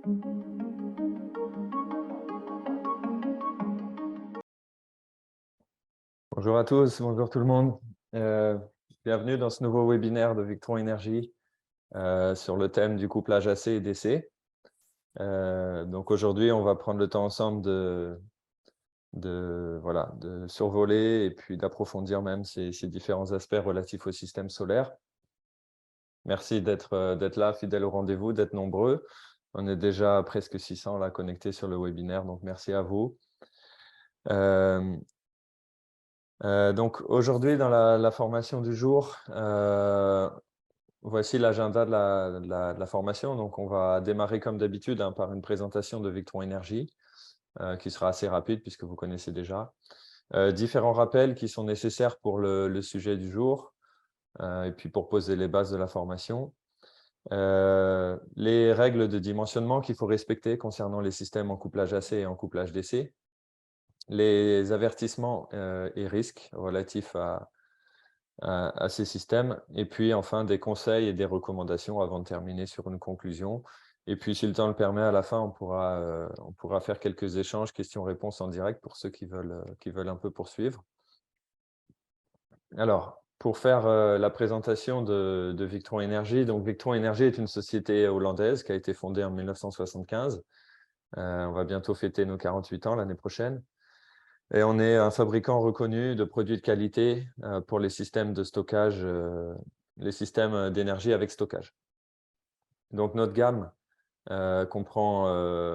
Bonjour à tous, bonjour tout le monde. Euh, Bienvenue dans ce nouveau webinaire de Victron Énergie sur le thème du couplage AC et DC. Donc aujourd'hui, on va prendre le temps ensemble de survoler et puis d'approfondir même ces différents aspects relatifs au système solaire. Merci d'être là, fidèles au rendez-vous, d'être nombreux. On est déjà presque 600 là connectés sur le webinaire, donc merci à vous. Donc aujourd'hui, dans la formation du jour, voici l'agenda de la formation. Donc on va démarrer comme d'habitude par une présentation de Victron Énergie, qui sera assez rapide puisque vous connaissez déjà. Différents rappels qui sont nécessaires pour le sujet du jour, et puis pour poser les bases de la formation. Les règles de dimensionnement qu'il faut respecter concernant les systèmes en couplage AC et en couplage DC. Les avertissements et risques relatifs à ces systèmes, et puis enfin des conseils et des recommandations avant de terminer sur une conclusion. Et puis si le temps le permet, à la fin, on pourra faire quelques échanges, questions-réponses en direct pour ceux qui veulent un peu poursuivre. Alors, pour faire la présentation de Victron Énergie, donc Victron Énergie est une société hollandaise qui a été fondée en 1975. On va bientôt fêter nos 48 ans l'année prochaine. Et on est un fabricant reconnu de produits de qualité pour les systèmes de stockage, les systèmes d'énergie avec stockage. Donc notre gamme comprend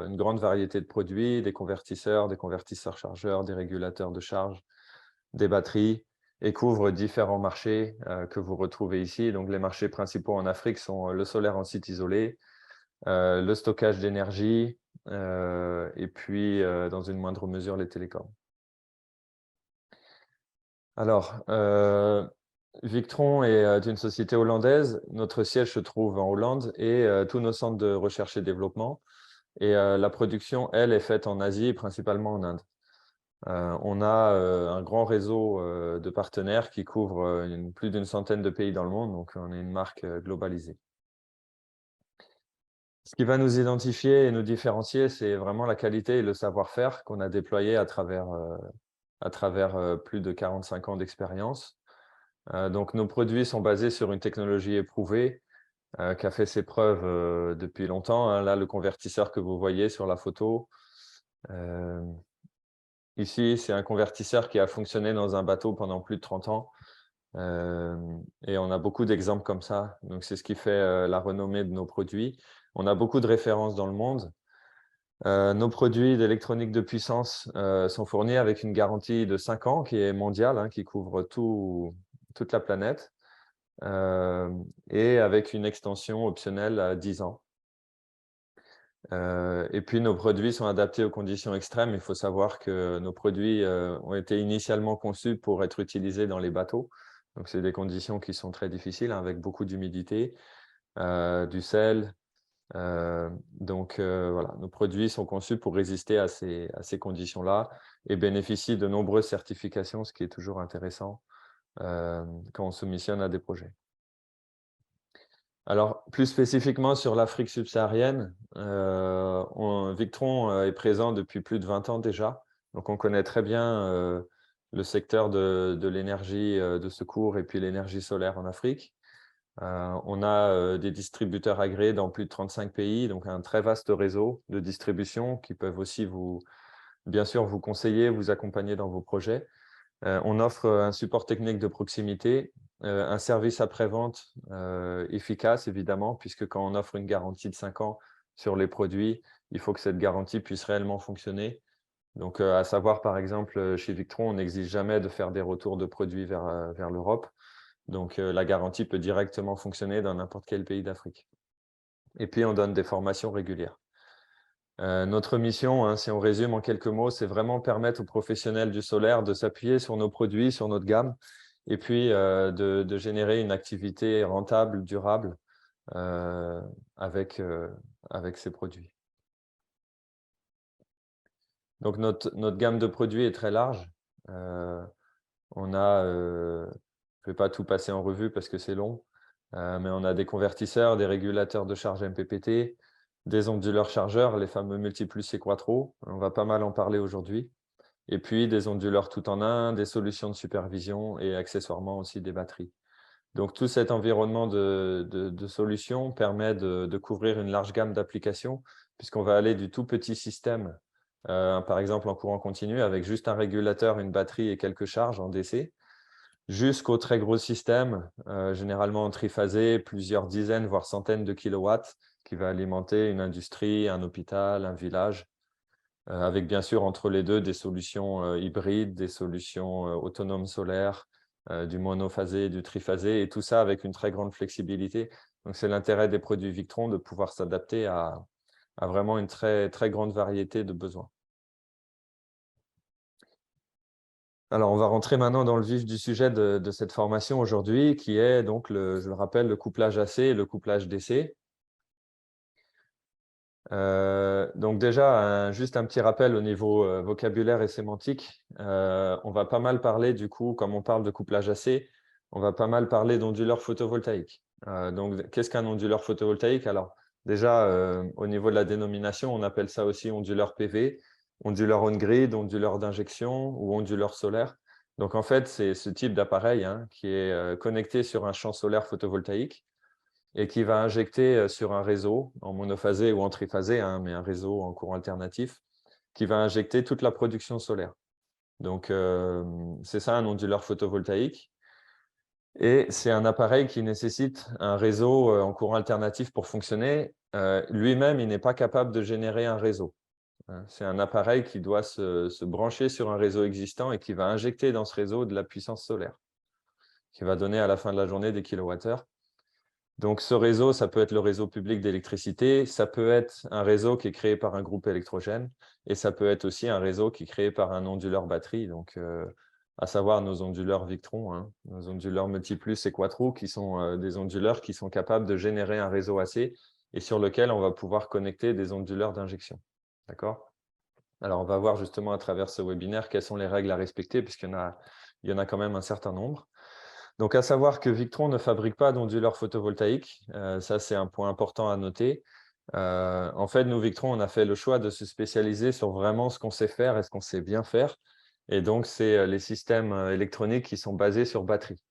une grande variété de produits, des convertisseurs chargeurs, des régulateurs de charge, des batteries, et couvre différents marchés que vous retrouvez ici. Donc les marchés principaux en Afrique sont le solaire en site isolé, le stockage d'énergie, et puis dans une moindre mesure les télécoms. Alors, Victron est une société hollandaise. Notre siège se trouve en Hollande et tous nos centres de recherche et développement. Et la production, elle, est faite en Asie, principalement en Inde. On a un grand réseau de partenaires qui couvre plus d'une centaine de pays dans le monde, donc on est une marque globalisée. Ce qui va nous identifier et nous différencier, c'est vraiment la qualité et le savoir-faire qu'on a déployé à travers plus de 45 ans d'expérience. Donc, nos produits sont basés sur une technologie éprouvée qui a fait ses preuves depuis longtemps, hein. Là, le convertisseur que vous voyez sur la photo, ici, c'est un convertisseur qui a fonctionné dans un bateau pendant plus de 30 ans. Et on a beaucoup d'exemples comme ça. Donc, c'est ce qui fait la renommée de nos produits. On a beaucoup de références dans le monde. Nos produits d'électronique de puissance sont fournis avec une garantie de 5 ans qui est mondiale, hein, qui couvre toute la planète. Et avec une extension optionnelle à 10 ans. Et puis, nos produits sont adaptés aux conditions extrêmes. Il faut savoir que nos produits ont été initialement conçus pour être utilisés dans les bateaux. Donc, c'est des conditions qui sont très difficiles, hein, avec beaucoup d'humidité, du sel. Donc, voilà, nos produits sont conçus pour résister à ces conditions-là et bénéficient de nombreuses certifications, ce qui est toujours intéressant quand on se missionne à des projets. Alors, plus spécifiquement sur l'Afrique subsaharienne, Victron est présent depuis plus de 20 ans déjà. Donc, on connaît très bien le secteur de l'énergie de secours et puis l'énergie solaire en Afrique. On a des distributeurs agréés dans plus de 35 pays, donc un très vaste réseau de distribution qui peuvent aussi bien sûr vous conseiller, vous accompagner dans vos projets. On offre un support technique de proximité, un service après-vente efficace, évidemment, puisque quand on offre une garantie de 5 ans sur les produits, il faut que cette garantie puisse réellement fonctionner. Donc, à savoir, par exemple, chez Victron, on n'exige jamais de faire des retours de produits vers l'Europe. Donc, la garantie peut directement fonctionner dans n'importe quel pays d'Afrique. Et puis, on donne des formations régulières. Notre mission, hein, si on résume en quelques mots, c'est vraiment permettre aux professionnels du solaire de s'appuyer sur nos produits, sur notre gamme, et puis de générer une activité rentable, durable avec ces produits. Donc notre gamme de produits est très large. On a, je ne vais pas tout passer en revue parce que c'est long, mais on a des convertisseurs, des régulateurs de charge MPPT, des onduleurs chargeurs, les fameux Multiplus et Quattro, on va pas mal en parler aujourd'hui, et puis des onduleurs tout en un, des solutions de supervision et accessoirement aussi des batteries. Donc tout cet environnement de solutions permet de couvrir une large gamme d'applications, puisqu'on va aller du tout petit système, par exemple en courant continu, avec juste un régulateur, une batterie et quelques charges en DC, jusqu'au très gros système, généralement en triphasé, plusieurs dizaines, voire centaines de kilowatts, qui va alimenter une industrie, un hôpital, un village, avec bien sûr entre les deux des solutions hybrides, des solutions autonomes solaires, du monophasé et du triphasé, et tout ça avec une très grande flexibilité. Donc c'est l'intérêt des produits Victron de pouvoir s'adapter à vraiment une très, très grande variété de besoins. Alors, on va rentrer maintenant dans le vif du sujet de cette formation aujourd'hui, qui est donc, je le rappelle, le couplage AC et le couplage DC. Donc déjà, juste un petit rappel au niveau vocabulaire et sémantique. On va pas mal parler, du coup, comme on parle de couplage AC, on va pas mal parler d'onduleur photovoltaïque. Donc, qu'est-ce qu'un onduleur photovoltaïque? Alors, déjà, au niveau de la dénomination, on appelle ça aussi onduleur PV, onduleur on-grid, onduleur d'injection ou onduleur solaire. Donc, en fait, c'est ce type d'appareil qui est connecté sur un champ solaire photovoltaïque et qui va injecter sur un réseau en monophasé ou en triphasé, mais un réseau en courant alternatif, qui va injecter toute la production solaire. Donc, c'est ça un onduleur photovoltaïque. Et c'est un appareil qui nécessite un réseau en courant alternatif pour fonctionner. Lui-même, il n'est pas capable de générer un réseau. C'est un appareil qui doit se brancher sur un réseau existant et qui va injecter dans ce réseau de la puissance solaire, qui va donner à la fin de la journée des kilowattheures. Donc, ce réseau, ça peut être le réseau public d'électricité, ça peut être un réseau qui est créé par un groupe électrogène, et ça peut être aussi un réseau qui est créé par un onduleur batterie, donc, à savoir nos onduleurs Victron, nos onduleurs Multiplus et Quattro, qui sont des onduleurs qui sont capables de générer un réseau AC et sur lequel on va pouvoir connecter des onduleurs d'injection. D'accord? Alors, on va voir justement à travers ce webinaire quelles sont les règles à respecter, puisqu'il y en a quand même un certain nombre. Donc, à savoir que Victron ne fabrique pas d'onduleurs photovoltaïques. Ça, c'est un point important à noter. En fait, nous, Victron, on a fait le choix de se spécialiser sur vraiment ce qu'on sait faire et ce qu'on sait bien faire. Et donc, c'est les systèmes électroniques qui sont basés sur batterie.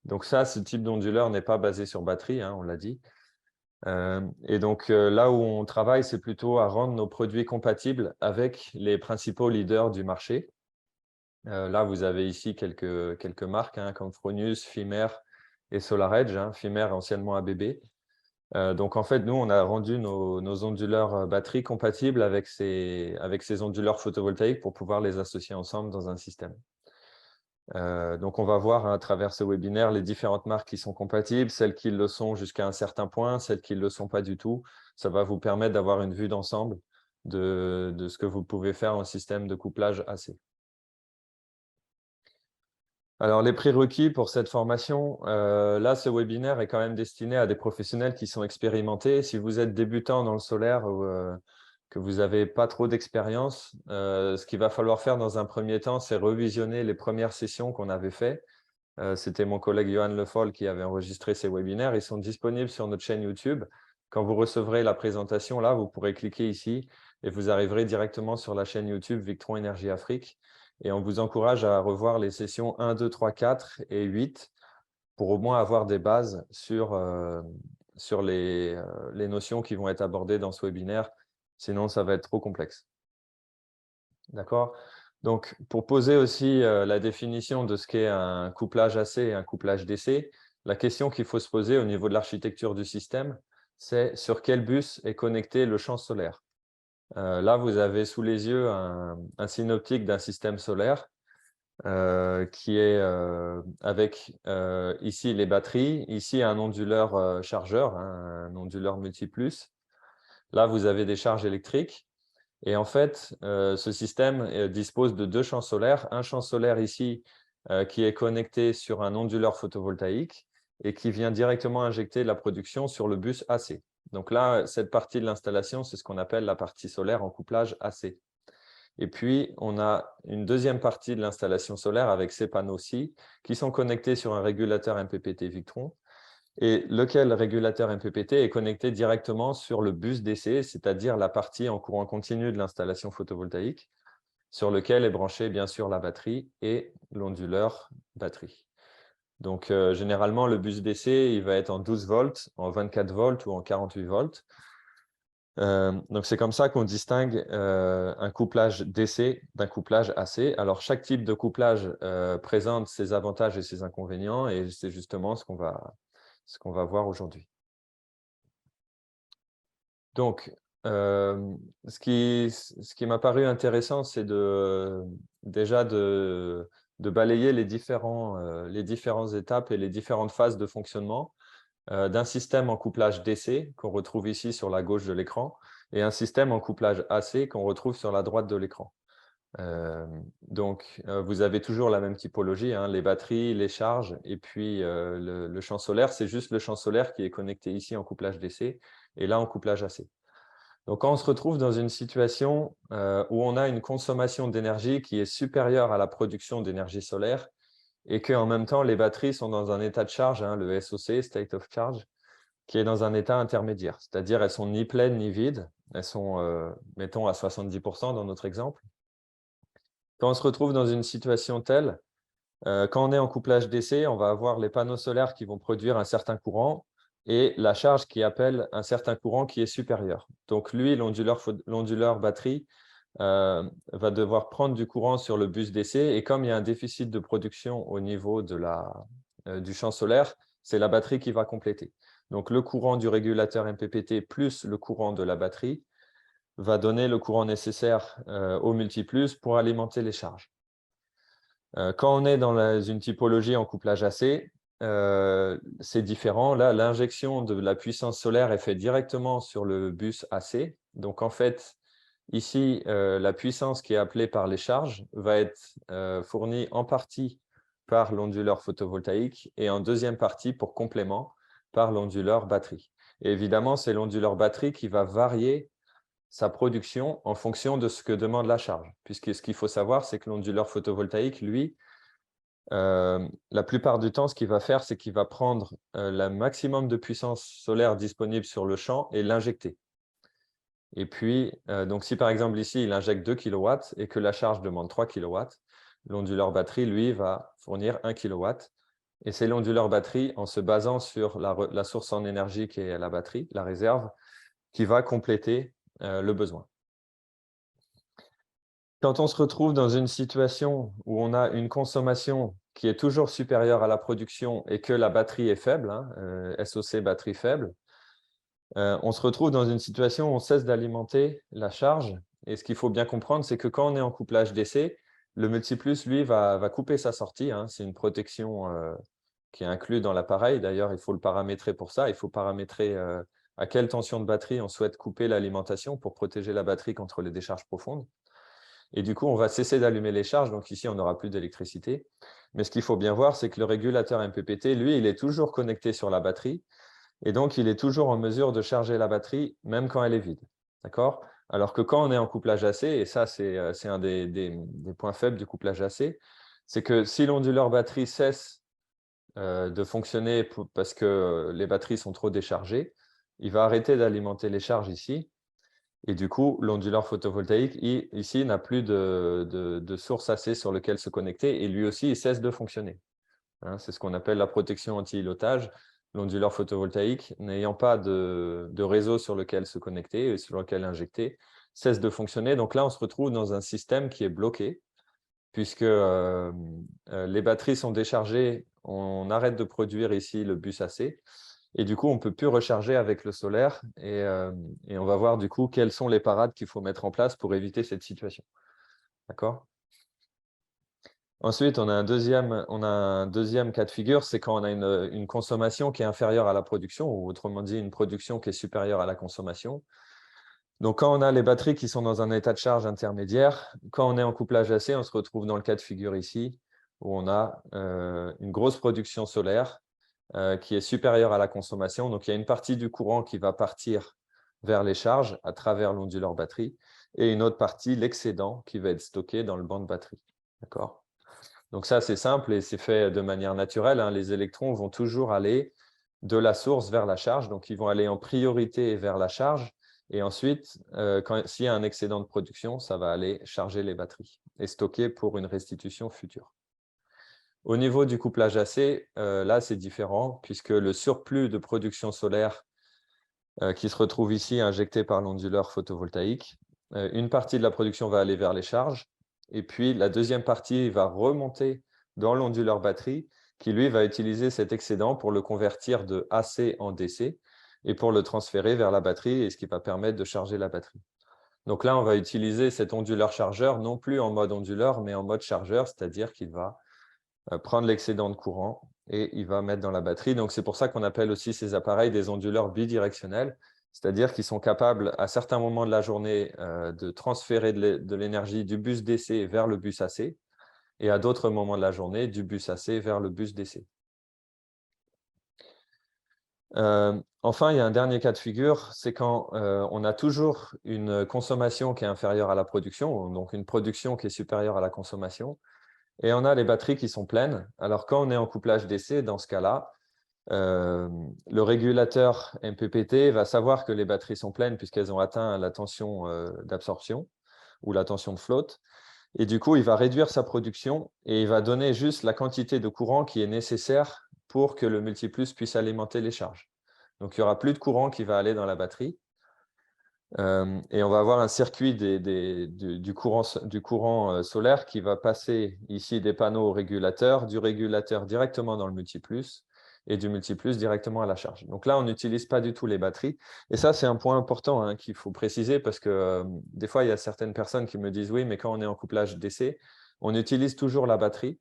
Donc ça, ce type d'onduleur n'est pas basé sur batterie, on l'a dit. Et donc, là où on travaille, c'est plutôt à rendre nos produits compatibles avec les principaux leaders du marché. Là, vous avez ici quelques marques comme Fronius, Fimer et SolarEdge. Fimer, anciennement ABB. Donc, en fait, nous, on a rendu nos onduleurs batterie compatibles avec ces onduleurs photovoltaïques pour pouvoir les associer ensemble dans un système. Donc, on va voir à travers ce webinaire les différentes marques qui sont compatibles, celles qui le sont jusqu'à un certain point, celles qui ne le sont pas du tout. Ça va vous permettre d'avoir une vue d'ensemble de ce que vous pouvez faire en système de couplage AC. Alors, les prérequis pour cette formation, là, ce webinaire est quand même destiné à des professionnels qui sont expérimentés. Si vous êtes débutant dans le solaire ou que vous n'avez pas trop d'expérience, ce qu'il va falloir faire dans un premier temps, c'est revisionner les premières sessions qu'on avait faites. C'était mon collègue Johan Le Foll qui avait enregistré ces webinaires. Ils sont disponibles sur notre chaîne YouTube. Quand vous recevrez la présentation, là, vous pourrez cliquer ici et vous arriverez directement sur la chaîne YouTube Victron Énergie Afrique. Et on vous encourage à revoir les sessions 1, 2, 3, 4 et 8 pour au moins avoir des bases sur les notions qui vont être abordées dans ce webinaire. Sinon, ça va être trop complexe. D'accord? Donc, pour poser aussi la définition de ce qu'est un couplage AC et un couplage DC, la question qu'il faut se poser au niveau de l'architecture du système, c'est sur quel bus est connecté le champ solaire. Là, vous avez sous les yeux un synoptique d'un système solaire qui est avec ici les batteries, ici un onduleur chargeur, un onduleur multiplus. Là, vous avez des charges électriques. Et en fait, ce système dispose de deux champs solaires. Un champ solaire ici qui est connecté sur un onduleur photovoltaïque et qui vient directement injecter la production sur le bus AC. Donc là, cette partie de l'installation, c'est ce qu'on appelle la partie solaire en couplage AC. Et puis, on a une deuxième partie de l'installation solaire avec ces panneaux-ci qui sont connectés sur un régulateur MPPT Victron et lequel régulateur MPPT est connecté directement sur le bus DC, c'est-à-dire la partie en courant continu de l'installation photovoltaïque, sur lequel est branchée bien sûr la batterie et l'onduleur batterie. Donc, généralement, le bus DC, il va être en 12 volts, en 24 volts ou en 48 volts. Donc, c'est comme ça qu'on distingue un couplage DC d'un couplage AC. Alors, chaque type de couplage présente ses avantages et ses inconvénients, et c'est justement ce qu'on va voir aujourd'hui. Donc, ce qui m'a paru intéressant, c'est déjà de balayer les différentes étapes et les différentes phases de fonctionnement d'un système en couplage DC qu'on retrouve ici sur la gauche de l'écran et un système en couplage AC qu'on retrouve sur la droite de l'écran. Donc, vous avez toujours la même typologie, hein, les batteries, les charges et puis le champ solaire. C'est juste le champ solaire qui est connecté ici en couplage DC et là en couplage AC. Donc, quand on se retrouve dans une situation où on a une consommation d'énergie qui est supérieure à la production d'énergie solaire, et qu'en même temps, les batteries sont dans un état de charge, hein, le SOC, State of Charge, qui est dans un état intermédiaire. C'est-à-dire, elles ne sont ni pleines ni vides. Elles sont, mettons, à 70% dans notre exemple. Quand on se retrouve dans une situation telle, quand on est en couplage DC, on va avoir les panneaux solaires qui vont produire un certain courant et la charge qui appelle un certain courant qui est supérieur. Donc, lui, l'onduleur batterie, va devoir prendre du courant sur le bus DC et comme il y a un déficit de production au niveau du champ solaire, c'est la batterie qui va compléter. Donc, le courant du régulateur MPPT plus le courant de la batterie va donner le courant nécessaire au multiplus pour alimenter les charges. Quand on est dans une typologie en couplage AC, c'est différent. Là, l'injection de la puissance solaire est faite directement sur le bus AC. Donc, en fait, ici, la puissance qui est appelée par les charges va être fournie en partie par l'onduleur photovoltaïque et en deuxième partie, pour complément, par l'onduleur batterie. Et évidemment, c'est l'onduleur batterie qui va varier sa production en fonction de ce que demande la charge. Puisque ce qu'il faut savoir, c'est que l'onduleur photovoltaïque, lui, la plupart du temps, ce qu'il va faire, c'est qu'il va prendre le maximum de puissance solaire disponible sur le champ et l'injecter. Et puis, donc si par exemple ici, il injecte 2 kW et que la charge demande 3 kW, l'onduleur batterie, lui, va fournir 1 kW. Et c'est l'onduleur batterie, en se basant sur la source en énergie qui est la batterie, la réserve, qui va compléter le besoin. Quand on se retrouve dans une situation où on a une consommation qui est toujours supérieure à la production et que la batterie est faible, hein, SOC batterie faible, on se retrouve dans une situation où on cesse d'alimenter la charge. Et ce qu'il faut bien comprendre, c'est que quand on est en couplage DC, le multiplus, lui, va couper sa sortie. Hein. C'est une protection qui est inclue dans l'appareil. D'ailleurs, il faut le paramétrer pour ça. Il faut paramétrer à quelle tension de batterie on souhaite couper l'alimentation pour protéger la batterie contre les décharges profondes. Et du coup, on va cesser d'allumer les charges. Donc ici, on n'aura plus d'électricité. Mais ce qu'il faut bien voir, c'est que le régulateur MPPT, lui, il est toujours connecté sur la batterie. Et donc, il est toujours en mesure de charger la batterie, même quand elle est vide. D'accord ? Alors que quand on est en couplage AC, et ça, c'est un des points faibles du couplage AC, c'est que si l'onduleur batterie cesse de fonctionner parce que les batteries sont trop déchargées, il va arrêter d'alimenter les charges ici. Et du coup, l'onduleur photovoltaïque, ici, n'a plus de source AC sur laquelle se connecter. Et lui aussi, il cesse de fonctionner. Hein, c'est ce qu'on appelle la protection anti-îlotage. L'onduleur photovoltaïque, n'ayant pas de réseau sur lequel se connecter et sur lequel injecter, cesse de fonctionner. Donc là, on se retrouve dans un système qui est bloqué, puisque les batteries sont déchargées, on arrête de produire ici le bus AC, et du coup, on ne peut plus recharger avec le solaire, et on va voir du coup quelles sont les parades qu'il faut mettre en place pour éviter cette situation. D'accord ? Ensuite, on a un deuxième cas de figure, c'est quand on a une consommation qui est inférieure à la production, ou autrement dit, une production qui est supérieure à la consommation. Donc, quand on a les batteries qui sont dans un état de charge intermédiaire, quand on est en couplage AC, on se retrouve dans le cas de figure ici, où on a une grosse production solaire qui est supérieure à la consommation. Donc, il y a une partie du courant qui va partir vers les charges à travers l'onduleur batterie, et une autre partie, l'excédent, qui va être stocké dans le banc de batterie. D'accord ? Donc ça, c'est simple et c'est fait de manière naturelle. Hein. Les électrons vont toujours aller de la source vers la charge. Donc, ils vont aller en priorité vers la charge. Et ensuite, s'il y a un excédent de production, ça va aller charger les batteries et stocker pour une restitution future. Au niveau du couplage AC, là, c'est différent puisque le surplus de production solaire qui se retrouve ici injecté par l'onduleur photovoltaïque, une partie de la production va aller vers les charges et puis la deuxième partie va remonter dans l'onduleur batterie qui, lui, va utiliser cet excédent pour le convertir de AC en DC et pour le transférer vers la batterie, et ce qui va permettre de charger la batterie. Donc là, on va utiliser cet onduleur chargeur, non plus en mode onduleur, mais en mode chargeur, c'est-à-dire qu'il va prendre l'excédent de courant et il va mettre dans la batterie. Donc, c'est pour ça qu'on appelle aussi ces appareils des onduleurs bidirectionnels, c'est-à-dire qu'ils sont capables, à certains moments de la journée, de transférer de l'énergie du bus DC vers le bus AC, et à d'autres moments de la journée, du bus AC vers le bus DC. Enfin, il y a un dernier cas de figure, c'est quand on a toujours une consommation qui est inférieure à la production, donc une production qui est supérieure à la consommation, et on a les batteries qui sont pleines. Alors, quand on est en couplage DC, dans ce cas-là, le régulateur MPPT va savoir que les batteries sont pleines puisqu'elles ont atteint la tension d'absorption ou la tension de flotte. Et du coup, il va réduire sa production et il va donner juste la quantité de courant qui est nécessaire pour que le multiplus puisse alimenter les charges. Donc, il n'y aura plus de courant qui va aller dans la batterie. Et on va avoir un circuit du courant solaire qui va passer ici des panneaux au régulateur, du régulateur directement dans le multiplus et du multiplus directement à la charge. Donc là, on n'utilise pas du tout les batteries. Et ça, c'est un point important hein, qu'il faut préciser parce que des fois, il y a certaines personnes qui me disent « Oui, mais quand on est en couplage DC, on utilise toujours la batterie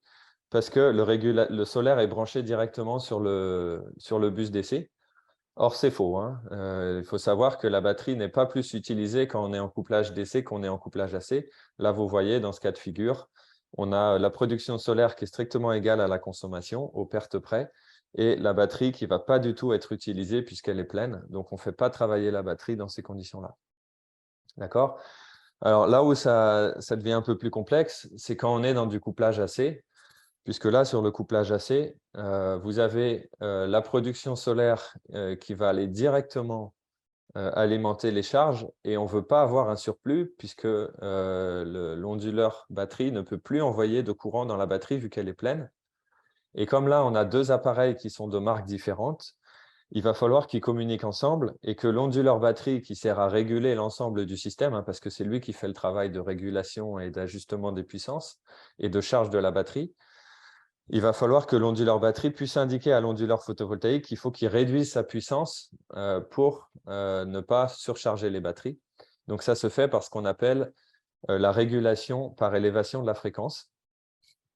parce que le solaire est branché directement sur le bus DC. » Or, c'est faux. Hein. Il faut savoir que la batterie n'est pas plus utilisée quand on est en couplage DC qu'on est en couplage AC. Là, vous voyez, dans ce cas de figure, on a la production solaire qui est strictement égale à la consommation, aux pertes près, et la batterie qui ne va pas du tout être utilisée puisqu'elle est pleine. Donc, on ne fait pas travailler la batterie dans ces conditions-là. D'accord? Alors, là où ça devient un peu plus complexe, c'est quand on est dans du couplage AC. Puisque là, sur le couplage AC, vous avez la production solaire qui va aller directement alimenter les charges et on ne veut pas avoir un surplus puisque l'onduleur batterie ne peut plus envoyer de courant dans la batterie vu qu'elle est pleine. Et comme là, on a deux appareils qui sont de marques différentes, il va falloir qu'ils communiquent ensemble et que l'onduleur batterie qui sert à réguler l'ensemble du système, hein, parce que c'est lui qui fait le travail de régulation et d'ajustement des puissances et de charge de la batterie, il va falloir que l'onduleur batterie puisse indiquer à l'onduleur photovoltaïque qu'il faut qu'il réduise sa puissance pour ne pas surcharger les batteries. Donc, ça se fait par ce qu'on appelle la régulation par élévation de la fréquence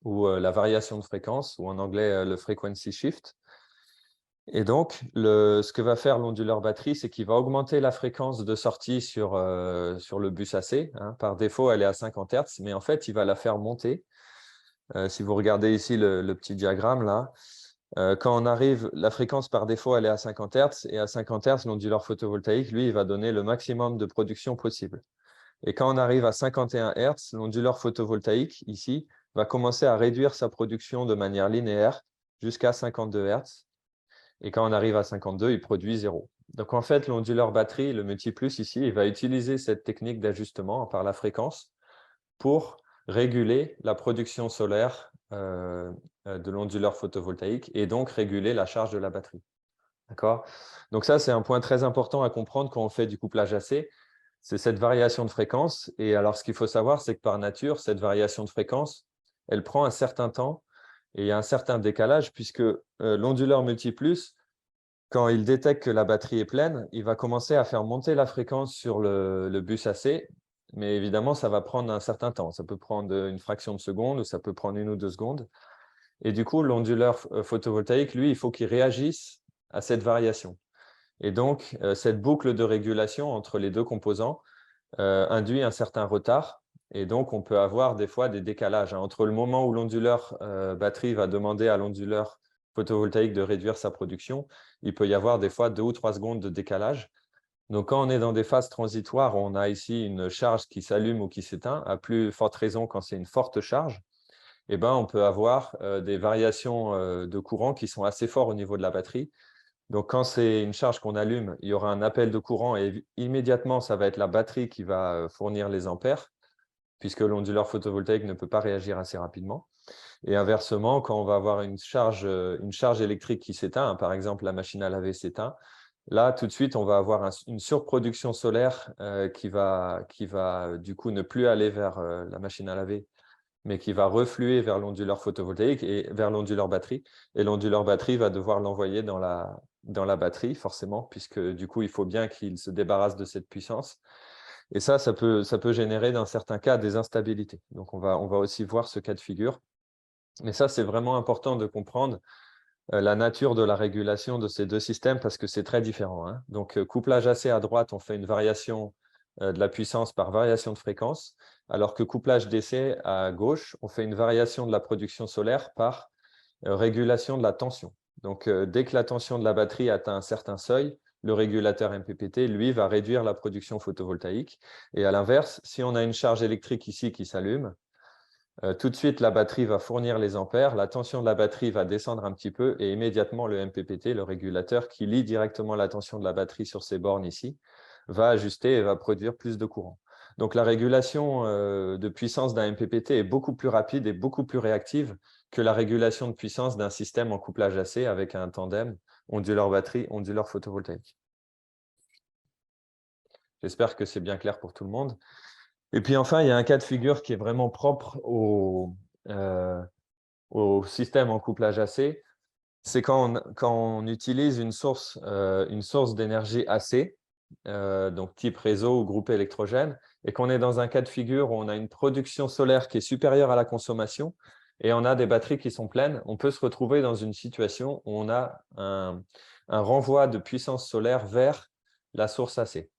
ou la variation de fréquence, ou en anglais le frequency shift. Et donc, ce que va faire l'onduleur batterie, c'est qu'il va augmenter la fréquence de sortie sur le bus AC. Hein. Par défaut, elle est à 50 Hz, mais en fait, il va la faire monter. Si vous regardez ici le petit diagramme, là, quand on arrive, la fréquence par défaut, elle est à 50 Hz, et à 50 Hz, l'onduleur photovoltaïque, lui, il va donner le maximum de production possible. Et quand on arrive à 51 Hz, l'onduleur photovoltaïque, ici, va commencer à réduire sa production de manière linéaire jusqu'à 52 Hz. Et quand on arrive à 52, il produit 0. Donc, en fait, l'onduleur batterie, le multiplus ici, il va utiliser cette technique d'ajustement par la fréquence pour réguler la production solaire de l'onduleur photovoltaïque et donc réguler la charge de la batterie. D'accord? Donc ça, c'est un point très important à comprendre quand on fait du couplage AC, c'est cette variation de fréquence. Et alors, ce qu'il faut savoir, c'est que par nature, cette variation de fréquence, elle prend un certain temps et il y a un certain décalage puisque l'onduleur multiplus, quand il détecte que la batterie est pleine, il va commencer à faire monter la fréquence sur le bus AC. Mais évidemment, ça va prendre un certain temps. Ça peut prendre une fraction de seconde ou ça peut prendre 1 ou 2 secondes. Et du coup, l'onduleur photovoltaïque, lui, il faut qu'il réagisse à cette variation. Et donc, cette boucle de régulation entre les deux composants induit un certain retard. Et donc, on peut avoir des fois des décalages entre le moment où l'onduleur batterie va demander à l'onduleur photovoltaïque de réduire sa production. Il peut y avoir des fois 2 ou 3 secondes de décalage. Donc, quand on est dans des phases transitoires, on a ici une charge qui s'allume ou qui s'éteint, à plus forte raison quand c'est une forte charge, on peut avoir des variations de courant qui sont assez fortes au niveau de la batterie. Donc, quand c'est une charge qu'on allume, il y aura un appel de courant et immédiatement, ça va être la batterie qui va fournir les ampères, puisque l'onduleur photovoltaïque ne peut pas réagir assez rapidement. Et inversement, quand on va avoir une charge électrique qui s'éteint, par exemple la machine à laver s'éteint, là, tout de suite, on va avoir une surproduction solaire qui va du coup ne plus aller vers la machine à laver, mais qui va refluer vers l'onduleur photovoltaïque et vers l'onduleur batterie. Et l'onduleur batterie va devoir l'envoyer dans la batterie, forcément, puisque du coup, il faut bien qu'il se débarrasse de cette puissance. Et ça peut générer, dans certains cas, des instabilités. Donc, on va aussi voir ce cas de figure. Mais ça, c'est vraiment important de comprendre la nature de la régulation de ces deux systèmes parce que c'est très différent, hein. Donc, couplage AC à droite, on fait une variation de la puissance par variation de fréquence, alors que couplage DC à gauche, on fait une variation de la production solaire par régulation de la tension. Donc, dès que la tension de la batterie atteint un certain seuil, le régulateur MPPT, lui, va réduire la production photovoltaïque. Et à l'inverse, si on a une charge électrique ici qui s'allume, tout de suite, la batterie va fournir les ampères, la tension de la batterie va descendre un petit peu et immédiatement, le MPPT, le régulateur qui lie directement la tension de la batterie sur ces bornes ici, va ajuster et va produire plus de courant. Donc, la régulation de puissance d'un MPPT est beaucoup plus rapide et beaucoup plus réactive que la régulation de puissance d'un système en couplage AC avec un tandem onduleur-batterie, onduleur photovoltaïque. J'espère que c'est bien clair pour tout le monde. Et puis enfin, il y a un cas de figure qui est vraiment propre au système en couplage AC, c'est quand on utilise une source d'énergie AC, donc type réseau ou groupe électrogène, et qu'on est dans un cas de figure où on a une production solaire qui est supérieure à la consommation et on a des batteries qui sont pleines, on peut se retrouver dans une situation où on a un renvoi de puissance solaire vers la source AC.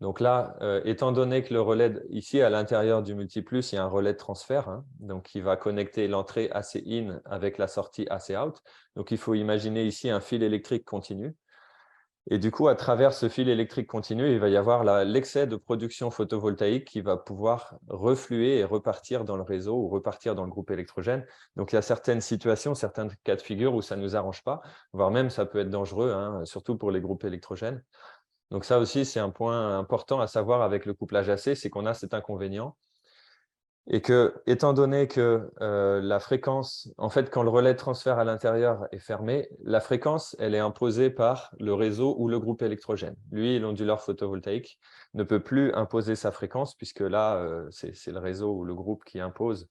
Donc là, étant donné que le relais, ici à l'intérieur du multiplus, il y a un relais de transfert, hein, donc qui va connecter l'entrée AC in avec la sortie AC out. Donc il faut imaginer ici un fil électrique continu. Et du coup, à travers ce fil électrique continu, il va y avoir l'excès de production photovoltaïque qui va pouvoir refluer et repartir dans le réseau ou repartir dans le groupe électrogène. Donc il y a certaines situations, certains cas de figure où ça ne nous arrange pas, voire même ça peut être dangereux, hein, surtout pour les groupes électrogènes. Donc ça aussi, c'est un point important à savoir avec le couplage AC, c'est qu'on a cet inconvénient. Et que, étant donné que la fréquence, en fait, quand le relais de transfert à l'intérieur est fermé, la fréquence, elle est imposée par le réseau ou le groupe électrogène. Lui, l'onduleur photovoltaïque ne peut plus imposer sa fréquence, puisque là, c'est le réseau ou le groupe qui impose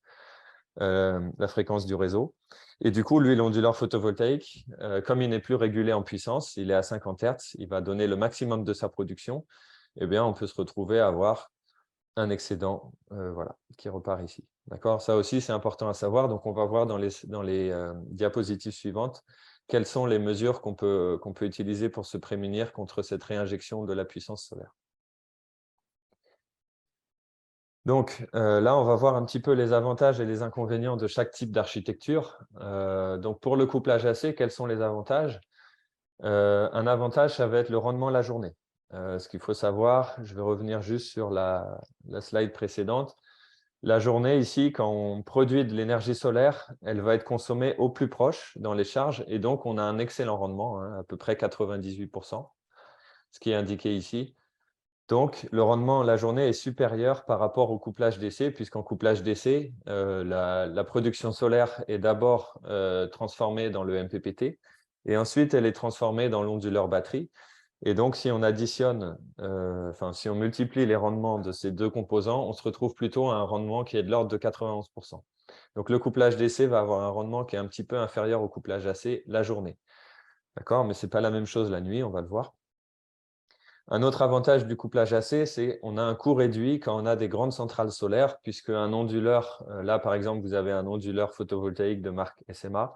la fréquence du réseau. Et du coup, lui, l'onduleur photovoltaïque, comme il n'est plus régulé en puissance, il est à 50 Hz, il va donner le maximum de sa production, eh bien, on peut se retrouver à avoir un excédent voilà, qui repart ici. D'accord? Ça aussi, c'est important à savoir. Donc, on va voir dans les diapositives suivantes quelles sont les mesures qu'on peut utiliser pour se prémunir contre cette réinjection de la puissance solaire. Donc là, on va voir un petit peu les avantages et les inconvénients de chaque type d'architecture. Donc pour le couplage AC, quels sont les avantages? Un avantage, ça va être le rendement la journée. Ce qu'il faut savoir, je vais revenir juste sur la slide précédente. La journée ici, quand on produit de l'énergie solaire, elle va être consommée au plus proche dans les charges et donc on a un excellent rendement, hein, à peu près 98%, ce qui est indiqué ici. Donc, le rendement la journée est supérieur par rapport au couplage DC, puisqu'en couplage DC, la production solaire est d'abord transformée dans le MPPT, et ensuite elle est transformée dans l'onduleur batterie. Et donc, si on additionne, si on multiplie les rendements de ces deux composants, on se retrouve plutôt à un rendement qui est de l'ordre de 91%. Donc, le couplage DC va avoir un rendement qui est un petit peu inférieur au couplage AC la journée. D'accord? Mais ce n'est pas la même chose la nuit, on va le voir. Un autre avantage du couplage AC, c'est qu'on a un coût réduit quand on a des grandes centrales solaires, puisque un onduleur, là par exemple, vous avez un onduleur photovoltaïque de marque SMA.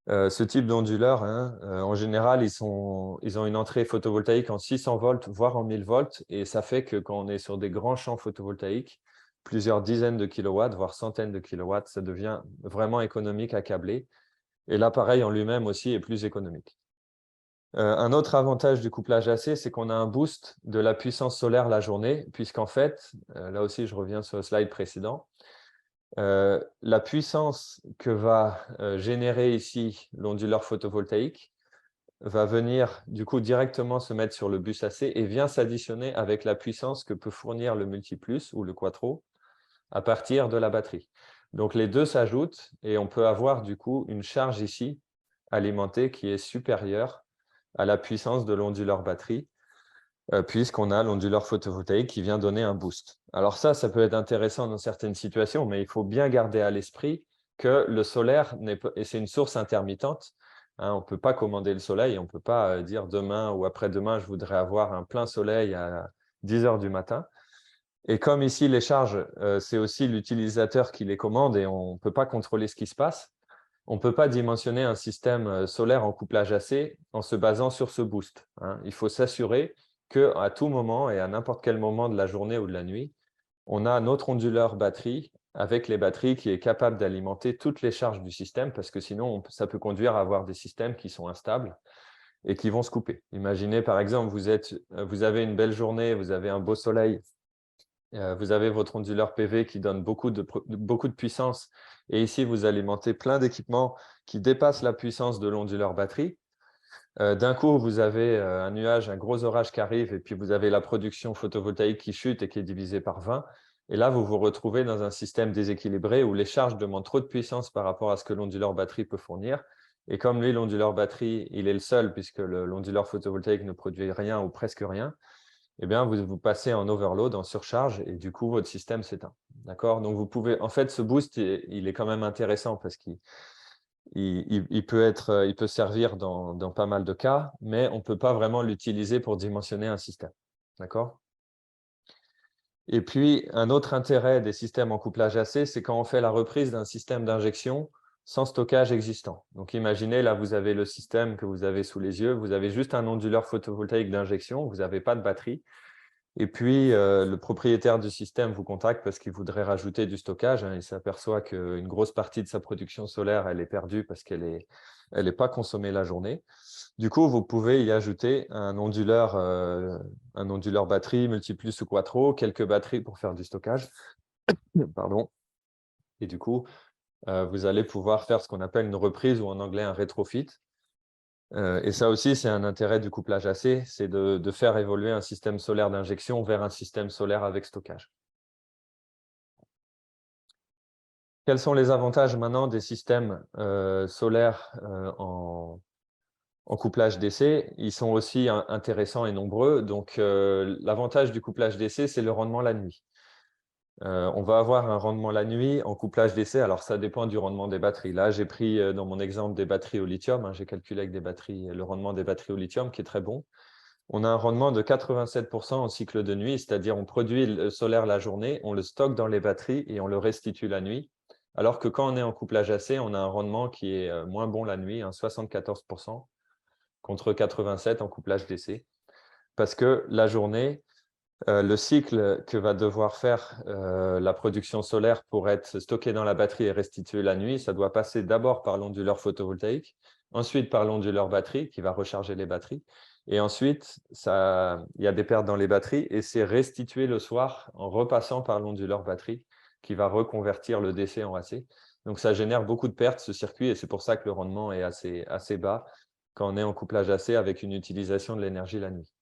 Ce type d'onduleur, hein, en général, ils ont une entrée photovoltaïque en 600 volts, voire en 1000 volts, et ça fait que quand on est sur des grands champs photovoltaïques, plusieurs dizaines de kilowatts, voire centaines de kilowatts, ça devient vraiment économique à câbler. Et l'appareil en lui-même aussi est plus économique. Un autre avantage du couplage AC, c'est qu'on a un boost de la puissance solaire la journée, puisqu'en fait, là aussi je reviens sur le slide précédent, la puissance que va générer ici l'onduleur photovoltaïque va venir du coup directement se mettre sur le bus AC et vient s'additionner avec la puissance que peut fournir le multiplus ou le quattro à partir de la batterie. Donc les deux s'ajoutent et on peut avoir du coup une charge ici alimentée qui est supérieure à la puissance de l'onduleur batterie, puisqu'on a l'onduleur photovoltaïque qui vient donner un boost. Alors ça peut être intéressant dans certaines situations, mais il faut bien garder à l'esprit que le solaire, et c'est une source intermittente, hein, on ne peut pas commander le soleil, on ne peut pas dire demain ou après-demain, je voudrais avoir un plein soleil à 10 heures du matin. Et comme ici, les charges, c'est aussi l'utilisateur qui les commande et on ne peut pas contrôler ce qui se passe, on ne peut pas dimensionner un système solaire en couplage AC en se basant sur ce boost, hein. Il faut s'assurer qu'à tout moment et à n'importe quel moment de la journée ou de la nuit, on a notre onduleur batterie avec les batteries qui est capable d'alimenter toutes les charges du système parce que sinon, ça peut conduire à avoir des systèmes qui sont instables et qui vont se couper. Imaginez par exemple, vous avez une belle journée, vous avez un beau soleil, vous avez votre onduleur PV qui donne beaucoup de puissance. Et ici, vous alimentez plein d'équipements qui dépassent la puissance de l'onduleur batterie. D'un coup, vous avez un nuage, un gros orage qui arrive, et puis vous avez la production photovoltaïque qui chute et qui est divisée par 20. Et là, vous vous retrouvez dans un système déséquilibré où les charges demandent trop de puissance par rapport à ce que l'onduleur batterie peut fournir. Et comme lui, l'onduleur batterie, il est le seul, puisque l'onduleur photovoltaïque ne produit rien ou presque rien, eh bien, vous passez en overload, en surcharge, et du coup, votre système s'éteint. D'accord? Donc, vous pouvez… En fait, ce boost, il est quand même intéressant parce qu'il peut servir dans pas mal de cas, mais on ne peut pas vraiment l'utiliser pour dimensionner un système. D'accord? Et puis, un autre intérêt des systèmes en couplage AC, c'est quand on fait la reprise d'un système d'injection sans stockage existant. Donc, imaginez, là, vous avez le système que vous avez sous les yeux, vous avez juste un onduleur photovoltaïque d'injection, vous n'avez pas de batterie. Et puis, le propriétaire du système vous contacte parce qu'il voudrait rajouter du stockage, hein. Il s'aperçoit qu'une grosse partie de sa production solaire, elle est perdue parce qu'elle n'est pas consommée la journée. Du coup, vous pouvez y ajouter un onduleur batterie, multiplus ou quattro, quelques batteries pour faire du stockage. Pardon. Et du coup, vous allez pouvoir faire ce qu'on appelle une reprise ou en anglais un rétrofit. Et ça aussi, c'est un intérêt du couplage AC, c'est de faire évoluer un système solaire d'injection vers un système solaire avec stockage. Quels sont les avantages maintenant des systèmes solaires en couplage DC? Ils sont aussi intéressants et nombreux. Donc, l'avantage du couplage DC, c'est le rendement la nuit. On va avoir un rendement la nuit en couplage DC. Alors, ça dépend du rendement des batteries. Là, j'ai pris dans mon exemple des batteries au lithium, hein. J'ai calculé avec des batteries, le rendement des batteries au lithium qui est très bon. On a un rendement de 87% en cycle de nuit, c'est-à-dire on produit le solaire la journée, on le stocke dans les batteries et on le restitue la nuit. Alors que quand on est en couplage AC, on a un rendement qui est moins bon la nuit, hein, 74% contre 87% en couplage DC. Parce que la journée, le cycle que va devoir faire la production solaire pour être stocké dans la batterie et restitué la nuit, ça doit passer d'abord par l'onduleur photovoltaïque, ensuite par l'onduleur batterie qui va recharger les batteries, et ensuite, il y a des pertes dans les batteries et c'est restitué le soir en repassant par l'onduleur batterie qui va reconvertir le DC en AC. Donc, ça génère beaucoup de pertes, ce circuit, et c'est pour ça que le rendement est assez bas quand on est en couplage AC avec une utilisation de l'énergie la nuit.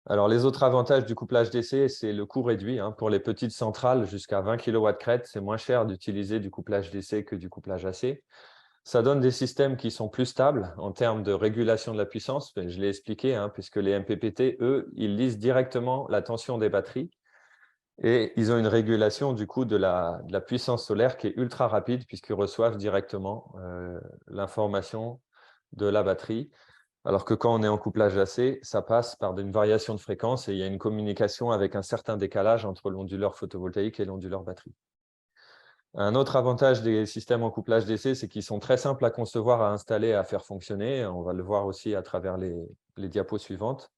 Alors, les autres avantages du couplage DC, c'est le coût réduit, hein. Pour les petites centrales, jusqu'à 20 kW crête, c'est moins cher d'utiliser du couplage DC que du couplage AC. Ça donne des systèmes qui sont plus stables en termes de régulation de la puissance. Je l'ai expliqué, hein, puisque les MPPT, eux, ils lisent directement la tension des batteries et ils ont une régulation du coup de la puissance solaire qui est ultra rapide puisqu'ils reçoivent directement l'information de la batterie. Alors que quand on est en couplage AC, ça passe par une variation de fréquence et il y a une communication avec un certain décalage entre l'onduleur photovoltaïque et l'onduleur batterie. Un autre avantage des systèmes en couplage DC, c'est qu'ils sont très simples à concevoir, à installer et à faire fonctionner. On va le voir aussi à travers les diapos suivantes.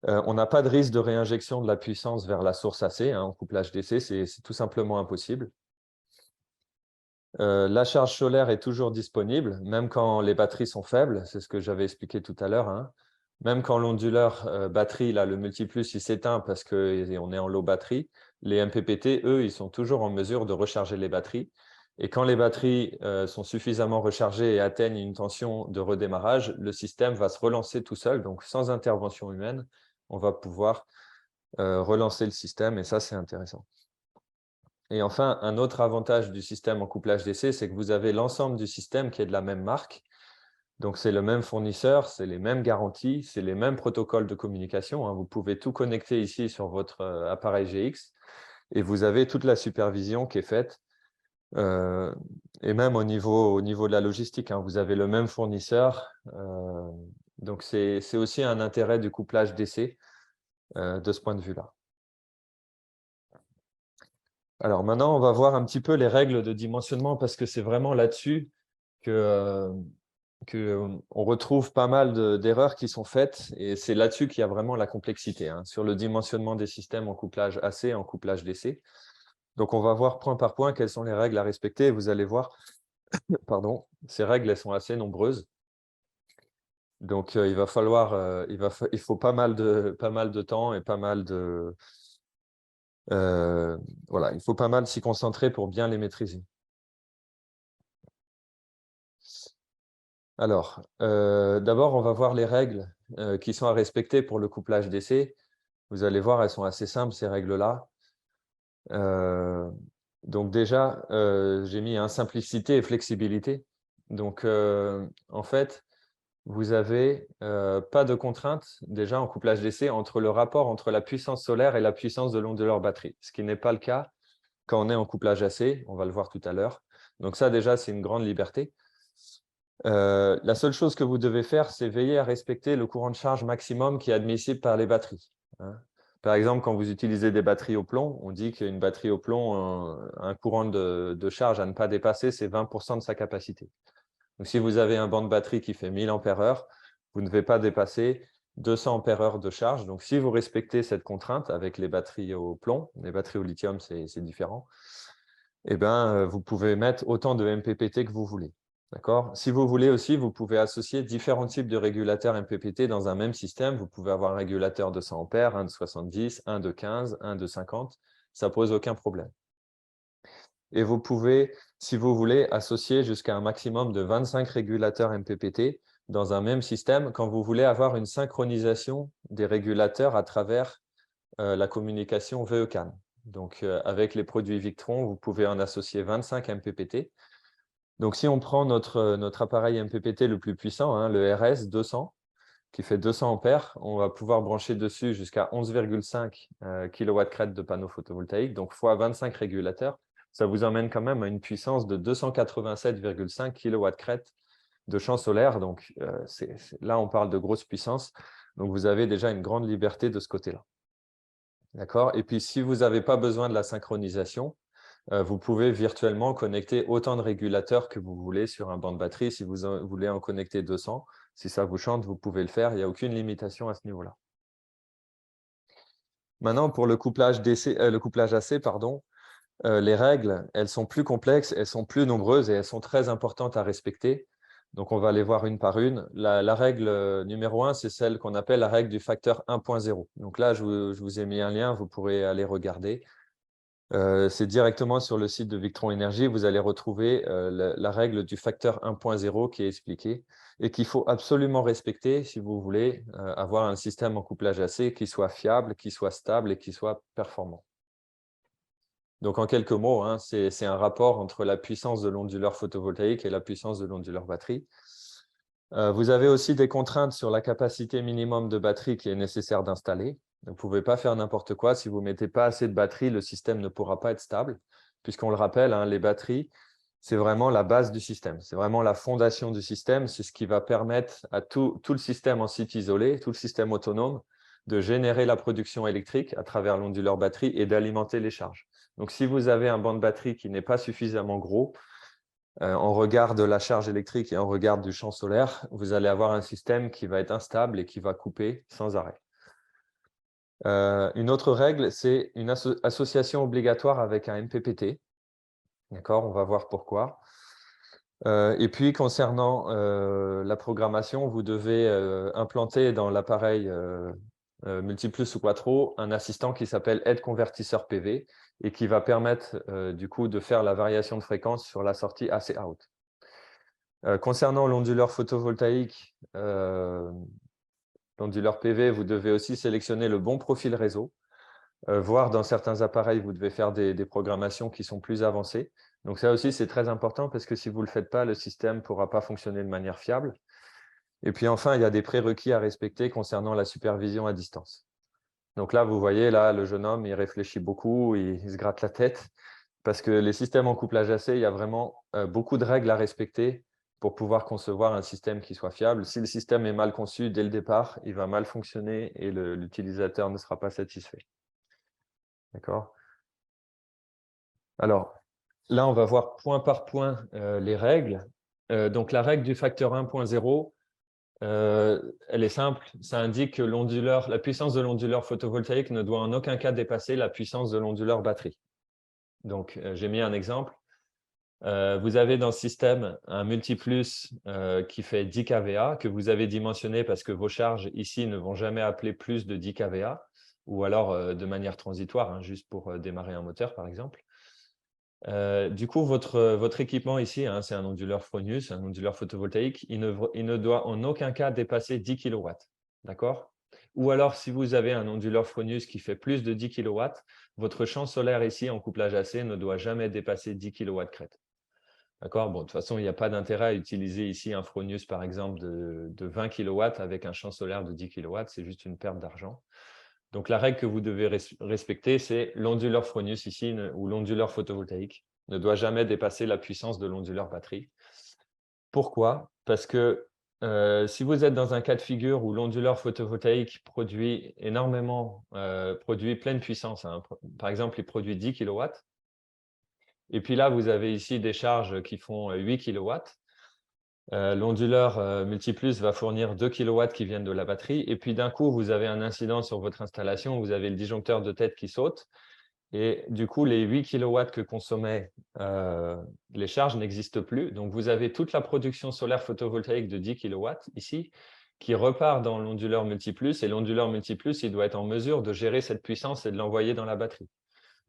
On n'a pas de risque de réinjection de la puissance vers la source AC, hein, en couplage DC, c'est tout simplement impossible. La charge solaire est toujours disponible, même quand les batteries sont faibles, c'est ce que j'avais expliqué tout à l'heure, hein. Même quand l'onduleur batterie, là, le multiplus, il s'éteint parce qu'on est en low batterie, les MPPT, eux, ils sont toujours en mesure de recharger les batteries. Et quand les batteries sont suffisamment rechargées et atteignent une tension de redémarrage, le système va se relancer tout seul. Donc, sans intervention humaine, on va pouvoir relancer le système et ça, c'est intéressant. Et enfin, un autre avantage du système en couplage DC, c'est que vous avez l'ensemble du système qui est de la même marque. Donc, c'est le même fournisseur, c'est les mêmes garanties, c'est les mêmes protocoles de communication. Vous pouvez tout connecter ici sur votre appareil GX et vous avez toute la supervision qui est faite. Et même au niveau de la logistique, vous avez le même fournisseur. Donc, c'est aussi un intérêt du couplage DC de ce point de vue-là. Alors maintenant, on va voir un petit peu les règles de dimensionnement parce que c'est vraiment là-dessus qu'on retrouve pas mal d'erreurs qui sont faites et c'est là-dessus qu'il y a vraiment la complexité, sur le dimensionnement des systèmes en couplage AC et en couplage DC. Donc, on va voir point par point quelles sont les règles à respecter. Vous allez voir, pardon, ces règles, elles sont assez nombreuses. Donc, il faut pas mal de temps et pas mal de… voilà, il faut pas mal s'y concentrer pour bien les maîtriser. Alors, d'abord, on va voir les règles qui sont à respecter pour le couplage DC. Vous allez voir, elles sont assez simples, ces règles-là. Donc déjà, j'ai mis simplicité et flexibilité. Donc, en fait, vous n'avez pas de contrainte déjà en couplage DC entre le rapport entre la puissance solaire et la puissance de l'onduleur batterie, ce qui n'est pas le cas quand on est en couplage AC, on va le voir tout à l'heure. Donc ça, déjà, c'est une grande liberté. La seule chose que vous devez faire, c'est veiller à respecter le courant de charge maximum qui est admissible par les batteries. Par exemple, quand vous utilisez des batteries au plomb, on dit qu'une batterie au plomb, un courant de charge à ne pas dépasser, c'est 20% de sa capacité. Donc, si vous avez un banc de batterie qui fait 1000 ampères-heure, vous ne devez pas dépasser 200 ampères-heure de charge. Donc, si vous respectez cette contrainte avec les batteries au plomb, les batteries au lithium, c'est différent, eh ben, vous pouvez mettre autant de MPPT que vous voulez. Si vous voulez aussi, vous pouvez associer différents types de régulateurs MPPT dans un même système. Vous pouvez avoir un régulateur de 100 ampères, un de 70, un de 15, un de 50. Ça ne pose aucun problème. Et vous pouvez, si vous voulez, associer jusqu'à un maximum de 25 régulateurs MPPT dans un même système quand vous voulez avoir une synchronisation des régulateurs à travers la communication VE-CAN. Donc, avec les produits Victron, vous pouvez en associer 25 MPPT. Donc, si on prend notre appareil MPPT le plus puissant, le RS 200, qui fait 200 ampères, on va pouvoir brancher dessus jusqu'à 11,5 kW de panneaux photovoltaïques, donc fois 25 régulateurs. Ça vous emmène quand même à une puissance de 287,5 kW de champ solaire. Donc, là, on parle de grosse puissance. Donc, vous avez déjà une grande liberté de ce côté-là. D'accord? Et puis, si vous n'avez pas besoin de la synchronisation, vous pouvez virtuellement connecter autant de régulateurs que vous voulez sur un banc de batterie. Si vous voulez en connecter 200, si ça vous chante, vous pouvez le faire. Il n'y a aucune limitation à ce niveau-là. Maintenant, pour le couplage AC, les règles, elles sont plus complexes, elles sont plus nombreuses et elles sont très importantes à respecter. Donc, on va les voir une par une. La règle numéro 1, c'est celle qu'on appelle la règle du facteur 1.0. Donc là, je vous ai mis un lien, vous pourrez aller regarder. C'est directement sur le site de Victron Énergie, vous allez retrouver la règle du facteur 1.0 qui est expliquée et qu'il faut absolument respecter si vous voulez avoir un système en couplage AC qui soit fiable, qui soit stable et qui soit performant. Donc, en quelques mots, c'est un rapport entre la puissance de l'onduleur photovoltaïque et la puissance de l'onduleur batterie. Vous avez aussi des contraintes sur la capacité minimum de batterie qui est nécessaire d'installer. Vous ne pouvez pas faire n'importe quoi. Si vous ne mettez pas assez de batterie, le système ne pourra pas être stable. Puisqu'on le rappelle, les batteries, c'est vraiment la base du système. C'est vraiment la fondation du système. C'est ce qui va permettre à tout le système en site isolé, tout le système autonome, de générer la production électrique à travers l'onduleur batterie et d'alimenter les charges. Donc, si vous avez un banc de batterie qui n'est pas suffisamment gros, en regard de la charge électrique et en regard du champ solaire, vous allez avoir un système qui va être instable et qui va couper sans arrêt. Une autre règle, c'est une association obligatoire avec un MPPT. D'accord, on va voir pourquoi. Et puis, concernant la programmation, vous devez implanter dans l'appareil multiplus ou quattro, un assistant qui s'appelle aide convertisseur PV et qui va permettre du coup de faire la variation de fréquence sur la sortie AC out. Concernant l'onduleur photovoltaïque, l'onduleur PV, vous devez aussi sélectionner le bon profil réseau. Voire dans certains appareils, vous devez faire des programmations qui sont plus avancées. Donc ça aussi, c'est très important parce que si vous ne le faites pas, le système ne pourra pas fonctionner de manière fiable. Et puis enfin, il y a des prérequis à respecter concernant la supervision à distance. Donc là, vous voyez, là, le jeune homme, il réfléchit beaucoup, il se gratte la tête parce que les systèmes en couplage AC, il y a vraiment beaucoup de règles à respecter pour pouvoir concevoir un système qui soit fiable. Si le système est mal conçu dès le départ, il va mal fonctionner et l'utilisateur ne sera pas satisfait. D'accord? Alors, là, on va voir point par point les règles. Donc, la règle du facteur 1.0, elle est simple. Ça indique que la puissance de l'onduleur photovoltaïque ne doit en aucun cas dépasser la puissance de l'onduleur batterie. Donc, j'ai mis un exemple. Vous avez dans ce système un multiplus qui fait 10 kVA, que vous avez dimensionné parce que vos charges ici ne vont jamais appeler plus de 10 kVA, ou alors de manière transitoire, hein, juste pour démarrer un moteur, par exemple. Du coup, votre équipement ici, hein, c'est un onduleur Fronius, un onduleur photovoltaïque, il ne doit en aucun cas dépasser 10 kW. D'accord? Ou alors, si vous avez un onduleur Fronius qui fait plus de 10 kW, votre champ solaire ici en couplage AC ne doit jamais dépasser 10 kW crête. D'accord? Bon, de toute façon, il n'y a pas d'intérêt à utiliser ici un Fronius, par exemple, de 20 kW avec un champ solaire de 10 kW, c'est juste une perte d'argent. Donc, la règle que vous devez respecter, c'est l'onduleur Fronius ici, ou l'onduleur photovoltaïque, ne doit jamais dépasser la puissance de l'onduleur batterie. Pourquoi? Parce que si vous êtes dans un cas de figure où l'onduleur photovoltaïque produit énormément, produit pleine puissance, hein, par exemple, il produit 10 kW, et puis là, vous avez ici des charges qui font 8 kW, l'onduleur multiplus va fournir 2 kW qui viennent de la batterie. Et puis d'un coup, vous avez un incident sur votre installation. Vous avez le disjoncteur de tête qui saute. Et du coup, les 8 kW que consommaient les charges n'existent plus. Donc, vous avez toute la production solaire photovoltaïque de 10 kW ici qui repart dans l'onduleur multiplus. Et l'onduleur multiplus, il doit être en mesure de gérer cette puissance et de l'envoyer dans la batterie.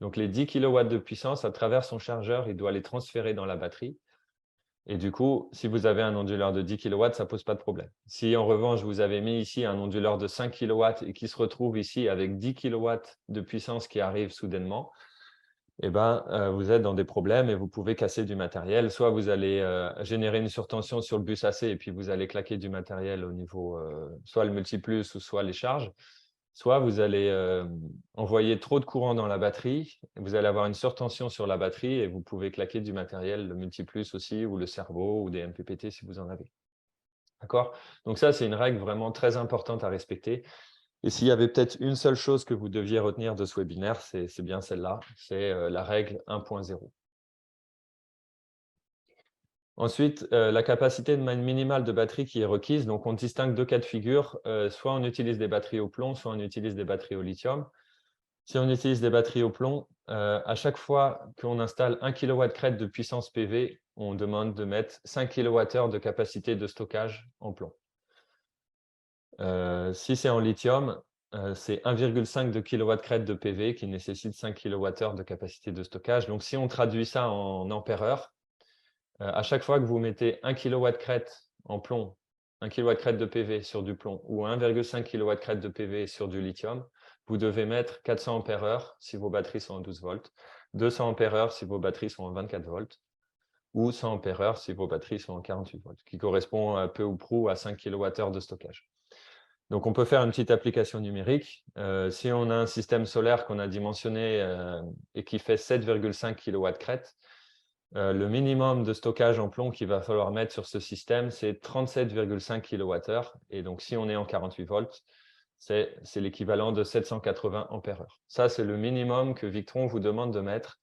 Donc, les 10 kW de puissance, à travers son chargeur, il doit les transférer dans la batterie. Et du coup, si vous avez un onduleur de 10 kW, ça ne pose pas de problème. Si en revanche, vous avez mis ici un onduleur de 5 kW et qui se retrouve ici avec 10 kW de puissance qui arrive soudainement, eh ben, vous êtes dans des problèmes et vous pouvez casser du matériel. Soit vous allez générer une surtension sur le bus AC et puis vous allez claquer du matériel au niveau, soit le multiplus ou soit les charges. Soit vous allez envoyer trop de courant dans la batterie, vous allez avoir une surtension sur la batterie et vous pouvez claquer du matériel, le multiplus aussi, ou le cerveau, ou des MPPT si vous en avez. D'accord? Donc ça, c'est une règle vraiment très importante à respecter. Et s'il y avait peut-être une seule chose que vous deviez retenir de ce webinaire, c'est bien celle-là, c'est la règle 1.0. Ensuite, la capacité minimale de batterie qui est requise. Donc, on distingue deux cas de figure. Soit on utilise des batteries au plomb, soit on utilise des batteries au lithium. Si on utilise des batteries au plomb, à chaque fois qu'on installe 1 kW crête de puissance PV, on demande de mettre 5 kWh de capacité de stockage en plomb. Si c'est en lithium, c'est 1,5 de kW crête de PV qui nécessite 5 kWh de capacité de stockage. Donc, si on traduit ça en ampères-heure, à chaque fois que vous mettez 1 kW crête en plomb, 1 kW crête de PV sur du plomb ou 1,5 kW crête de PV sur du lithium, vous devez mettre 400 ampères-heure si vos batteries sont en 12 volts, 200 ampères-heure si vos batteries sont en 24 volts, ou 100 ampères-heure si vos batteries sont en 48 volts, qui correspond un peu ou prou à 5 kWh de stockage. Donc, on peut faire une petite application numérique. Si on a un système solaire qu'on a dimensionné et qui fait 7,5 kW crête, le minimum de stockage en plomb qu'il va falloir mettre sur ce système, c'est 37,5 kWh. Et donc, si on est en 48 volts, c'est l'équivalent de 780 ampères-heure. Ça, c'est le minimum que Victron vous demande de mettre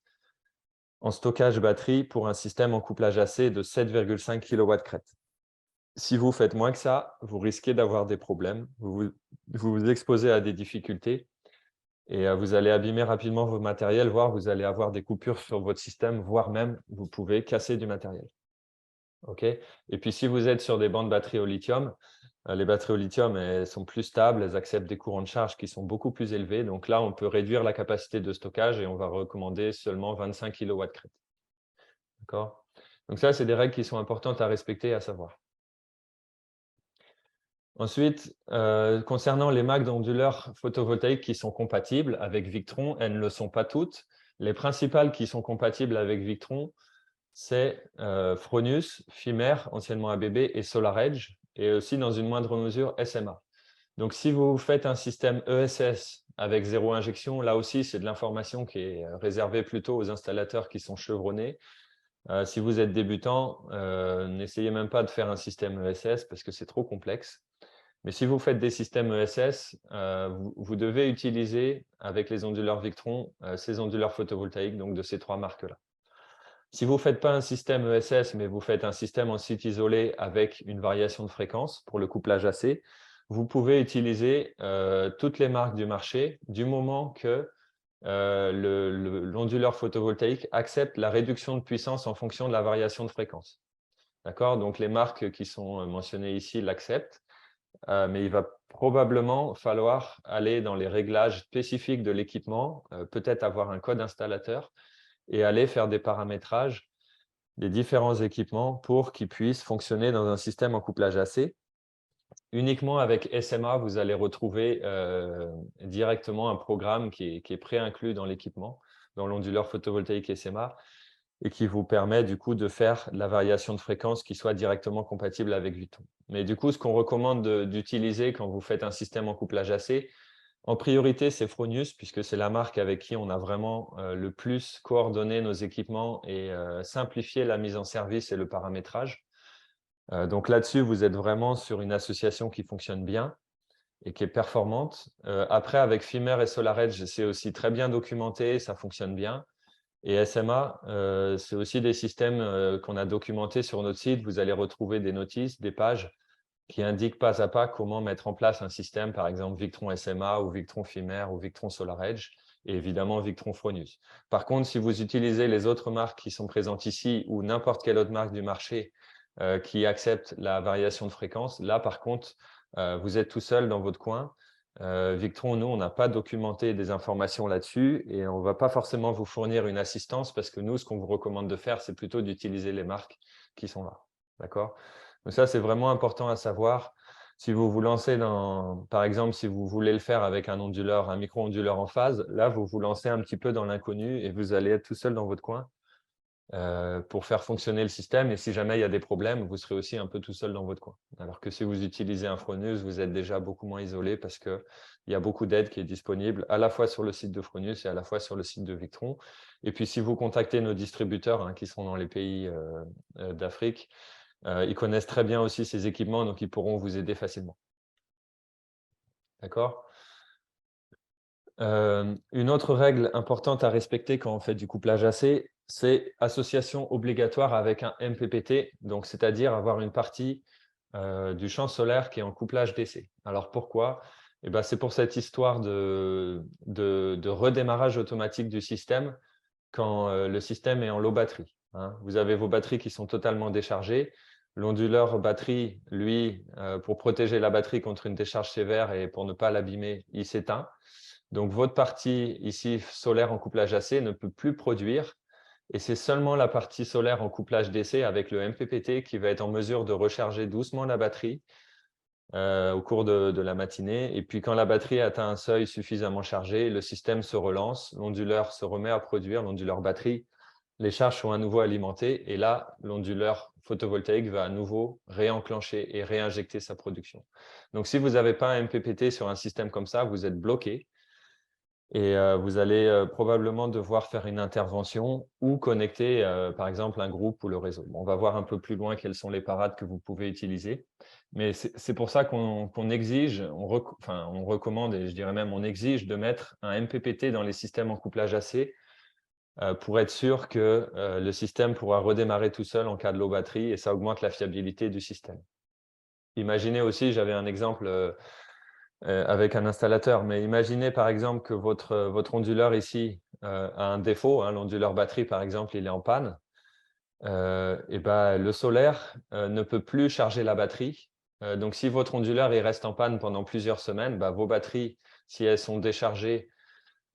en stockage batterie pour un système en couplage AC de 7,5 kW crête. Si vous faites moins que ça, vous risquez d'avoir des problèmes. Vous vous exposez à des difficultés et vous allez abîmer rapidement vos matériels, voire vous allez avoir des coupures sur votre système, voire même vous pouvez casser du matériel. OK? Et puis, si vous êtes sur des bandes batteries au lithium, Les batteries au lithium, elles sont plus stables, elles acceptent des courants de charge qui sont beaucoup plus élevés. Donc là, on peut réduire la capacité de stockage et on va recommander seulement 25 kW crête. D'accord? Donc ça, c'est des règles qui sont importantes à respecter et à savoir. Ensuite, concernant les marques d'onduleurs photovoltaïques qui sont compatibles avec Victron, elles ne le sont pas toutes. Les principales qui sont compatibles avec Victron, c'est Fronius, Fimer, anciennement ABB, et SolarEdge, et aussi dans une moindre mesure SMA. Donc si vous faites un système ESS avec zéro injection, là aussi c'est de l'information qui est réservée plutôt aux installateurs qui sont chevronnés. Si vous êtes débutant, n'essayez même pas de faire un système ESS parce que c'est trop complexe. Mais si vous faites des systèmes ESS, vous devez utiliser avec les onduleurs Victron ces onduleurs photovoltaïques, donc de ces trois marques-là. Si vous ne faites pas un système ESS, mais vous faites un système en site isolé avec une variation de fréquence pour le couplage AC, vous pouvez utiliser toutes les marques du marché du moment que l'onduleur photovoltaïque accepte la réduction de puissance en fonction de la variation de fréquence. D'accord? Donc, les marques qui sont mentionnées ici l'acceptent, mais il va probablement falloir aller dans les réglages spécifiques de l'équipement, peut-être avoir un code installateur et aller faire des paramétrages des différents équipements pour qu'ils puissent fonctionner dans un système en couplage AC. Uniquement avec SMA, vous allez retrouver directement un programme qui est pré-inclus dans l'équipement, dans l'onduleur photovoltaïque SMA, et qui vous permet du coup de faire la variation de fréquence qui soit directement compatible avec Victron. Mais du coup, ce qu'on recommande d'utiliser quand vous faites un système en couplage AC, en priorité, c'est Fronius, puisque c'est la marque avec qui on a vraiment le plus coordonné nos équipements et simplifié la mise en service et le paramétrage. Donc là-dessus, vous êtes vraiment sur une association qui fonctionne bien et qui est performante. Après, avec Fimer et SolarEdge, c'est aussi très bien documenté, ça fonctionne bien. Et SMA, c'est aussi des systèmes qu'on a documentés sur notre site. Vous allez retrouver des notices, des pages qui indiquent pas à pas comment mettre en place un système, par exemple Victron SMA ou Victron Fimer ou Victron SolarEdge et évidemment Victron Fronius. Par contre, si vous utilisez les autres marques qui sont présentes ici ou n'importe quelle autre marque du marché qui accepte la variation de fréquence, là par contre, vous êtes tout seul dans votre coin. Victron, nous, on n'a pas documenté des informations là-dessus et on ne va pas forcément vous fournir une assistance parce que nous, ce qu'on vous recommande de faire, c'est plutôt d'utiliser les marques qui sont là. D'accord? Donc ça, c'est vraiment important à savoir. Si vous vous lancez dans, par exemple, si vous voulez le faire avec un onduleur, un micro-onduleur en phase, là, vous vous lancez un petit peu dans l'inconnu et vous allez être tout seul dans votre coin pour faire fonctionner le système. Et si jamais il y a des problèmes, vous serez aussi un peu tout seul dans votre coin. Alors que si vous utilisez un Fronius, vous êtes déjà beaucoup moins isolé parce qu'il y a beaucoup d'aide qui est disponible à la fois sur le site de Fronius et à la fois sur le site de Victron. Et puis, si vous contactez nos distributeurs qui sont dans les pays d'Afrique, ils connaissent très bien aussi ces équipements, donc ils pourront vous aider facilement. D'accord? Une autre règle importante à respecter quand on fait du couplage AC, c'est association obligatoire avec un MPPT, donc c'est-à-dire avoir une partie du champ solaire qui est en couplage DC. Alors pourquoi? Eh ben, c'est pour cette histoire de redémarrage automatique du système quand le système est en low batterie. Vous avez vos batteries qui sont totalement déchargées. L'onduleur batterie, lui, pour protéger la batterie contre une décharge sévère et pour ne pas l'abîmer, il s'éteint. Donc, votre partie ici solaire en couplage AC ne peut plus produire et c'est seulement la partie solaire en couplage DC avec le MPPT qui va être en mesure de recharger doucement la batterie au cours de la matinée. Et puis, quand la batterie atteint un seuil suffisamment chargé, le système se relance, l'onduleur se remet à produire, l'onduleur batterie, les charges sont à nouveau alimentées et là, l'onduleur photovoltaïque va à nouveau réenclencher et réinjecter sa production. Donc, si vous n'avez pas un MPPT sur un système comme ça, vous êtes bloqué. Et vous allez probablement devoir faire une intervention ou connecter, par exemple, un groupe ou le réseau. Bon, on va voir un peu plus loin quelles sont les parades que vous pouvez utiliser. Mais c'est pour ça qu'on exige, on recommande et je dirais même on exige de mettre un MPPT dans les systèmes en couplage AC pour être sûr que le système pourra redémarrer tout seul en cas de low batterie et ça augmente la fiabilité du système. Imaginez aussi, j'avais un exemple avec un installateur. Mais imaginez par exemple que votre onduleur ici a un défaut, l'onduleur batterie par exemple, il est en panne. Et ben, le solaire ne peut plus charger la batterie Donc, si votre onduleur il reste en panne pendant plusieurs semaines, bah, vos batteries, si elles sont déchargées,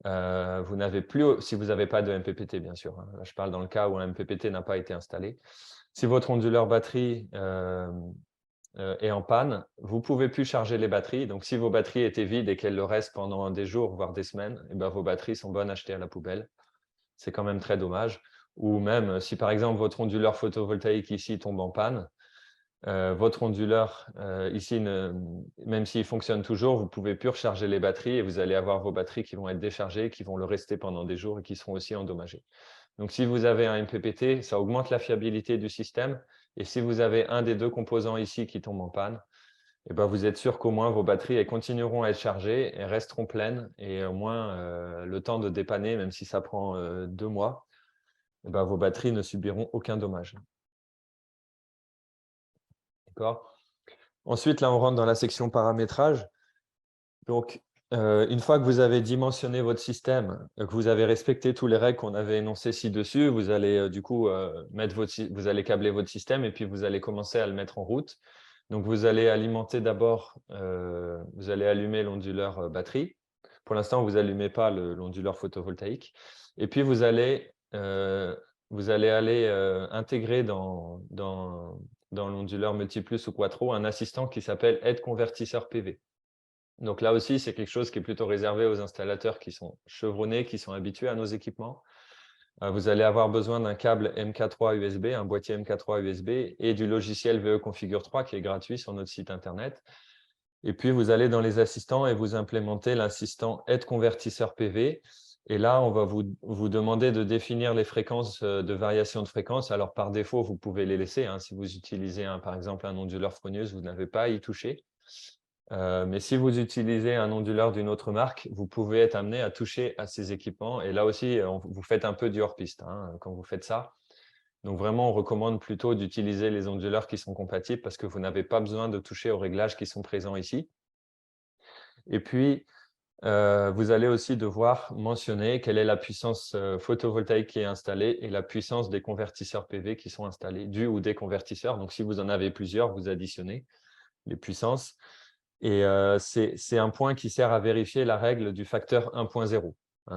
vous n'avez plus, si vous n'avez pas de MPPT, bien sûr. Là, je parle dans le cas où un MPPT n'a pas été installé. Si votre onduleur batterie est en panne, vous ne pouvez plus charger les batteries. Donc, si vos batteries étaient vides et qu'elles le restent pendant des jours, voire des semaines, eh ben, vos batteries sont bonnes à jeter à la poubelle. C'est quand même très dommage. Ou même, si par exemple, votre onduleur photovoltaïque ici tombe en panne, votre onduleur ici, même s'il fonctionne toujours, vous ne pouvez plus recharger les batteries et vous allez avoir vos batteries qui vont être déchargées, qui vont le rester pendant des jours et qui seront aussi endommagées. Donc, si vous avez un MPPT, ça augmente la fiabilité du système. Et si vous avez un des deux composants ici qui tombe en panne, eh ben, vous êtes sûr qu'au moins vos batteries elles continueront à être chargées et resteront pleines. Et au moins, le temps de dépanner, même si ça prend 2 mois, eh ben, vos batteries ne subiront aucun dommage. D'accord ? Ensuite, là, on rentre dans la section paramétrage. Donc, une fois que vous avez dimensionné votre système, que vous avez respecté toutes les règles qu'on avait énoncées ci-dessus, vous allez du coup vous allez câbler votre système et puis vous allez commencer à le mettre en route. Donc, vous allez alimenter d'abord, vous allez allumer l'onduleur batterie. Pour l'instant, vous n'allumez pas l'onduleur photovoltaïque. Et puis, vous allez aller intégrer dans l'onduleur multiplus ou quattro un assistant qui s'appelle aide convertisseur PV. Donc là aussi, c'est quelque chose qui est plutôt réservé aux installateurs qui sont chevronnés, qui sont habitués à nos équipements. Vous allez avoir besoin d'un câble MK3 USB, un boîtier MK3 USB et du logiciel VE Configure 3 qui est gratuit sur notre site internet. Et puis, vous allez dans les assistants et vous implémentez l'assistant aide convertisseur PV. Et là, on va vous demander de définir les fréquences de variation de fréquence. Alors, par défaut, vous pouvez les laisser. Si vous utilisez, par exemple, un onduleur Fronius, vous n'avez pas à y toucher. Mais si vous utilisez un onduleur d'une autre marque, vous pouvez être amené à toucher à ces équipements. Et là aussi, vous faites un peu du hors-piste quand vous faites ça. Donc vraiment, on recommande plutôt d'utiliser les onduleurs qui sont compatibles parce que vous n'avez pas besoin de toucher aux réglages qui sont présents ici. Et puis, vous allez aussi devoir mentionner quelle est la puissance photovoltaïque qui est installée et la puissance des convertisseurs PV qui sont installés, du ou des convertisseurs. Donc, si vous en avez plusieurs, vous additionnez les puissances. Et c'est un point qui sert à vérifier la règle du facteur 1.0.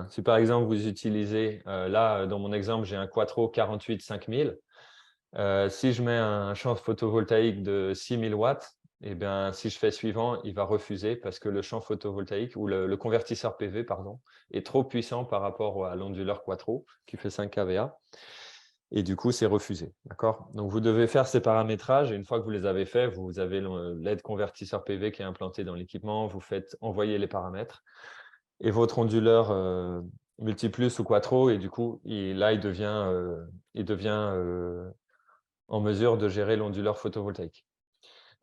Si par exemple, vous utilisez, là, dans mon exemple, j'ai un Quattro 48 5000. Si je mets un champ photovoltaïque de 6000 watts, eh bien, si je fais suivant, il va refuser parce que le champ photovoltaïque ou le convertisseur PV pardon, est trop puissant par rapport à l'onduleur Quattro qui fait 5 kVA. Et du coup, c'est refusé. Donc, vous devez faire ces paramétrages. Et une fois que vous les avez faits, vous avez l'aide convertisseur PV qui est implanté dans l'équipement. Vous faites envoyer les paramètres. Et votre onduleur multiplus ou quattro, et du coup, là, il devient en mesure de gérer l'onduleur photovoltaïque.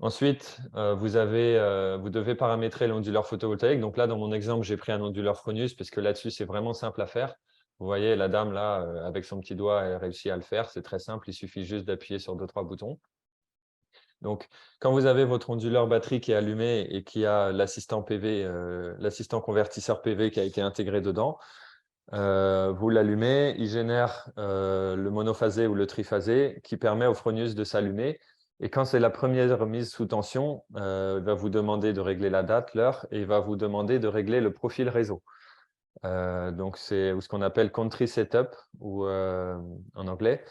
Ensuite, vous devez paramétrer l'onduleur photovoltaïque. Donc là, dans mon exemple, j'ai pris un onduleur Fronius parce que là-dessus, c'est vraiment simple à faire. Vous voyez, la dame, là, avec son petit doigt, elle réussit à le faire. C'est très simple, il suffit juste d'appuyer sur 2-3 boutons. Donc, quand vous avez votre onduleur batterie qui est allumé et qui a l'assistant PV, l'assistant convertisseur PV qui a été intégré dedans, vous l'allumez, il génère le monophasé ou le triphasé qui permet au Fronius de s'allumer. Et quand c'est la première mise sous tension, il va vous demander de régler la date, l'heure, et il va vous demander de régler le profil réseau. Donc, c'est ce qu'on appelle country setup ou, en anglais.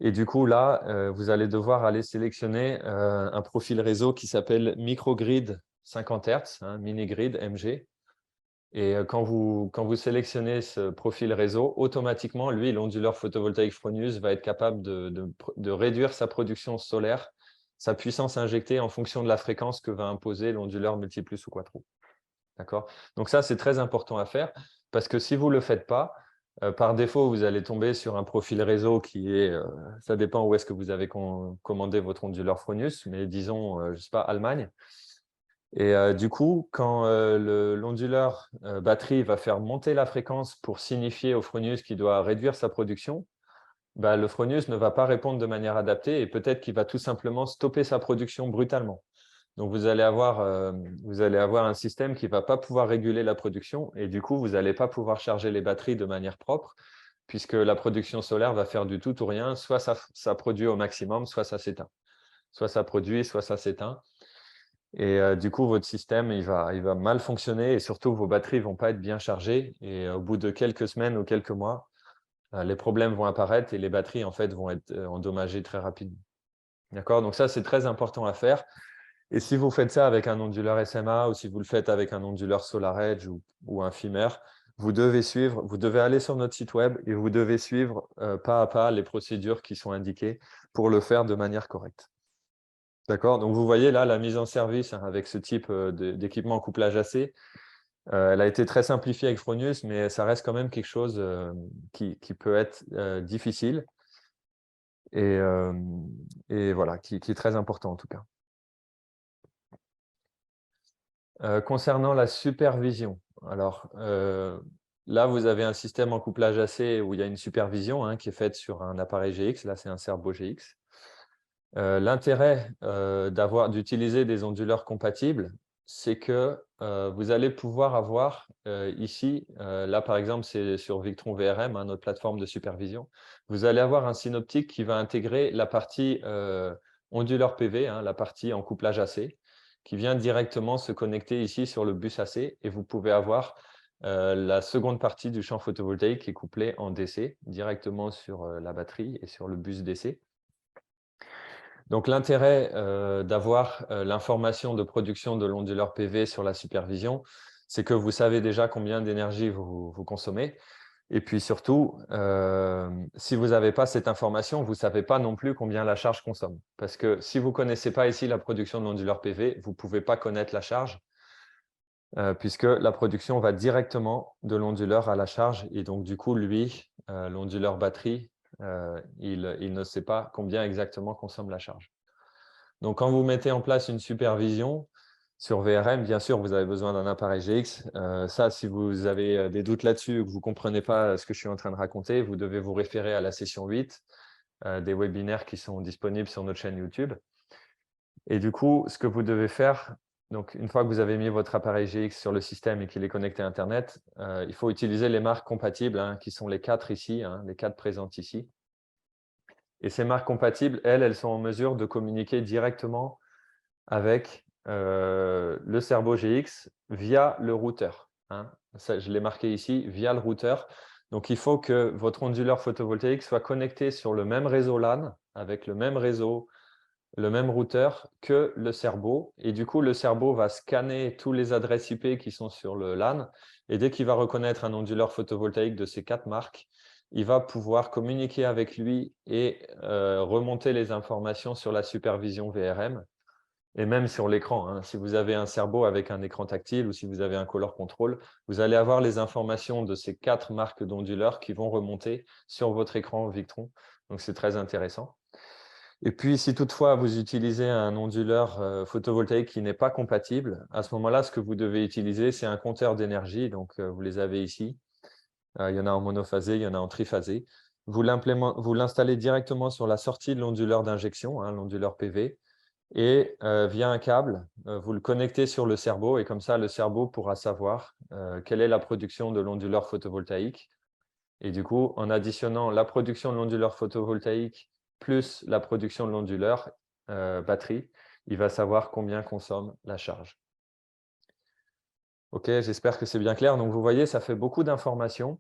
Et du coup, là, vous allez devoir aller sélectionner un profil réseau qui s'appelle microgrid 50 Hz, mini-grid MG. Et quand vous sélectionnez ce profil réseau, automatiquement, lui, l'onduleur photovoltaïque Fronius va être capable de réduire sa production solaire, sa puissance injectée en fonction de la fréquence que va imposer l'onduleur multiplus ou quattro. D'accord ? Donc ça, c'est très important à faire parce que si vous ne le faites pas, par défaut, vous allez tomber sur un profil réseau qui est, ça dépend où est-ce que vous avez commandé votre onduleur Fronius, mais disons, je ne sais pas, Allemagne. Et du coup, quand l'onduleur batterie va faire monter la fréquence pour signifier au Fronius qu'il doit réduire sa production, le Fronius ne va pas répondre de manière adaptée et peut-être qu'il va tout simplement stopper sa production brutalement. Donc, vous allez avoir un système qui ne va pas pouvoir réguler la production et du coup, vous n'allez pas pouvoir charger les batteries de manière propre puisque la production solaire va faire du tout ou rien. Soit ça produit au maximum, soit ça s'éteint. Soit ça produit, soit ça s'éteint. Et du coup, votre système, il va mal fonctionner et surtout, vos batteries ne vont pas être bien chargées. Et au bout de quelques semaines ou quelques mois, les problèmes vont apparaître et les batteries, en fait, vont être endommagées très rapidement. D'accord? Donc ça, c'est très important à faire. Et si vous faites ça avec un onduleur SMA ou si vous le faites avec un onduleur SolarEdge ou un Fimer, vous devez aller sur notre site web et vous devez suivre pas à pas les procédures qui sont indiquées pour le faire de manière correcte. D'accord? Donc vous voyez là la mise en service avec ce type d'équipement en couplage AC. Elle a été très simplifiée avec Fronius, mais ça reste quand même quelque chose qui peut être difficile et, voilà, qui est très important en tout cas. Concernant la supervision, alors là, vous avez un système en couplage AC où il y a une supervision qui est faite sur un appareil GX. Là, c'est un Serbo GX. L'intérêt d'utiliser des onduleurs compatibles, c'est que vous allez pouvoir avoir ici, là par exemple, c'est sur Victron VRM, notre plateforme de supervision, vous allez avoir un synoptique qui va intégrer la partie onduleur PV, la partie en couplage AC, qui vient directement se connecter ici sur le bus AC et vous pouvez avoir la seconde partie du champ photovoltaïque qui est couplée en DC directement sur la batterie et sur le bus DC. Donc l'intérêt d'avoir l'information de production de l'onduleur PV sur la supervision, c'est que vous savez déjà combien d'énergie vous consommez. Et puis surtout, si vous n'avez pas cette information, vous ne savez pas non plus combien la charge consomme. Parce que si vous ne connaissez pas ici la production de l'onduleur PV, vous ne pouvez pas connaître la charge, puisque la production va directement de l'onduleur à la charge. Et donc du coup, lui, l'onduleur batterie, il ne sait pas combien exactement consomme la charge. Donc, quand vous mettez en place une supervision sur VRM, bien sûr, vous avez besoin d'un appareil GX. Ça, si vous avez des doutes là-dessus ou que vous ne comprenez pas ce que je suis en train de raconter, vous devez vous référer à la session 8 des webinaires qui sont disponibles sur notre chaîne YouTube. Et du coup, ce que vous devez faire, donc une fois que vous avez mis votre appareil GX sur le système et qu'il est connecté à Internet, il faut utiliser les marques compatibles, qui sont les 4 ici, les 4 présentes ici. Et ces marques compatibles, elles sont en mesure de communiquer directement avec le Serbo GX via le routeur. Ça, je l'ai marqué ici, via le routeur. Donc, il faut que votre onduleur photovoltaïque soit connecté sur le même réseau LAN, avec le même réseau, le même routeur que le Serbo. Et du coup, le Serbo va scanner tous les adresses IP qui sont sur le LAN. Et dès qu'il va reconnaître un onduleur photovoltaïque de ces 4 marques, il va pouvoir communiquer avec lui et remonter les informations sur la supervision VRM. Et même sur l'écran, si vous avez un Serbo avec un écran tactile ou si vous avez un Color Control, vous allez avoir les informations de ces 4 marques d'onduleurs qui vont remonter sur votre écran Victron. Donc, c'est très intéressant. Et puis, si toutefois vous utilisez un onduleur photovoltaïque qui n'est pas compatible, à ce moment-là, ce que vous devez utiliser, c'est un compteur d'énergie. Donc, vous les avez ici. Il y en a en monophasé, il y en a en triphasé. Vous l'installez directement sur la sortie de l'onduleur d'injection, l'onduleur PV. Et via un câble, vous le connectez sur le Serbo et comme ça, le Serbo pourra savoir quelle est la production de l'onduleur photovoltaïque. Et du coup, en additionnant la production de l'onduleur photovoltaïque plus la production de l'onduleur batterie, il va savoir combien consomme la charge. OK, j'espère que c'est bien clair. Donc, vous voyez, ça fait beaucoup d'informations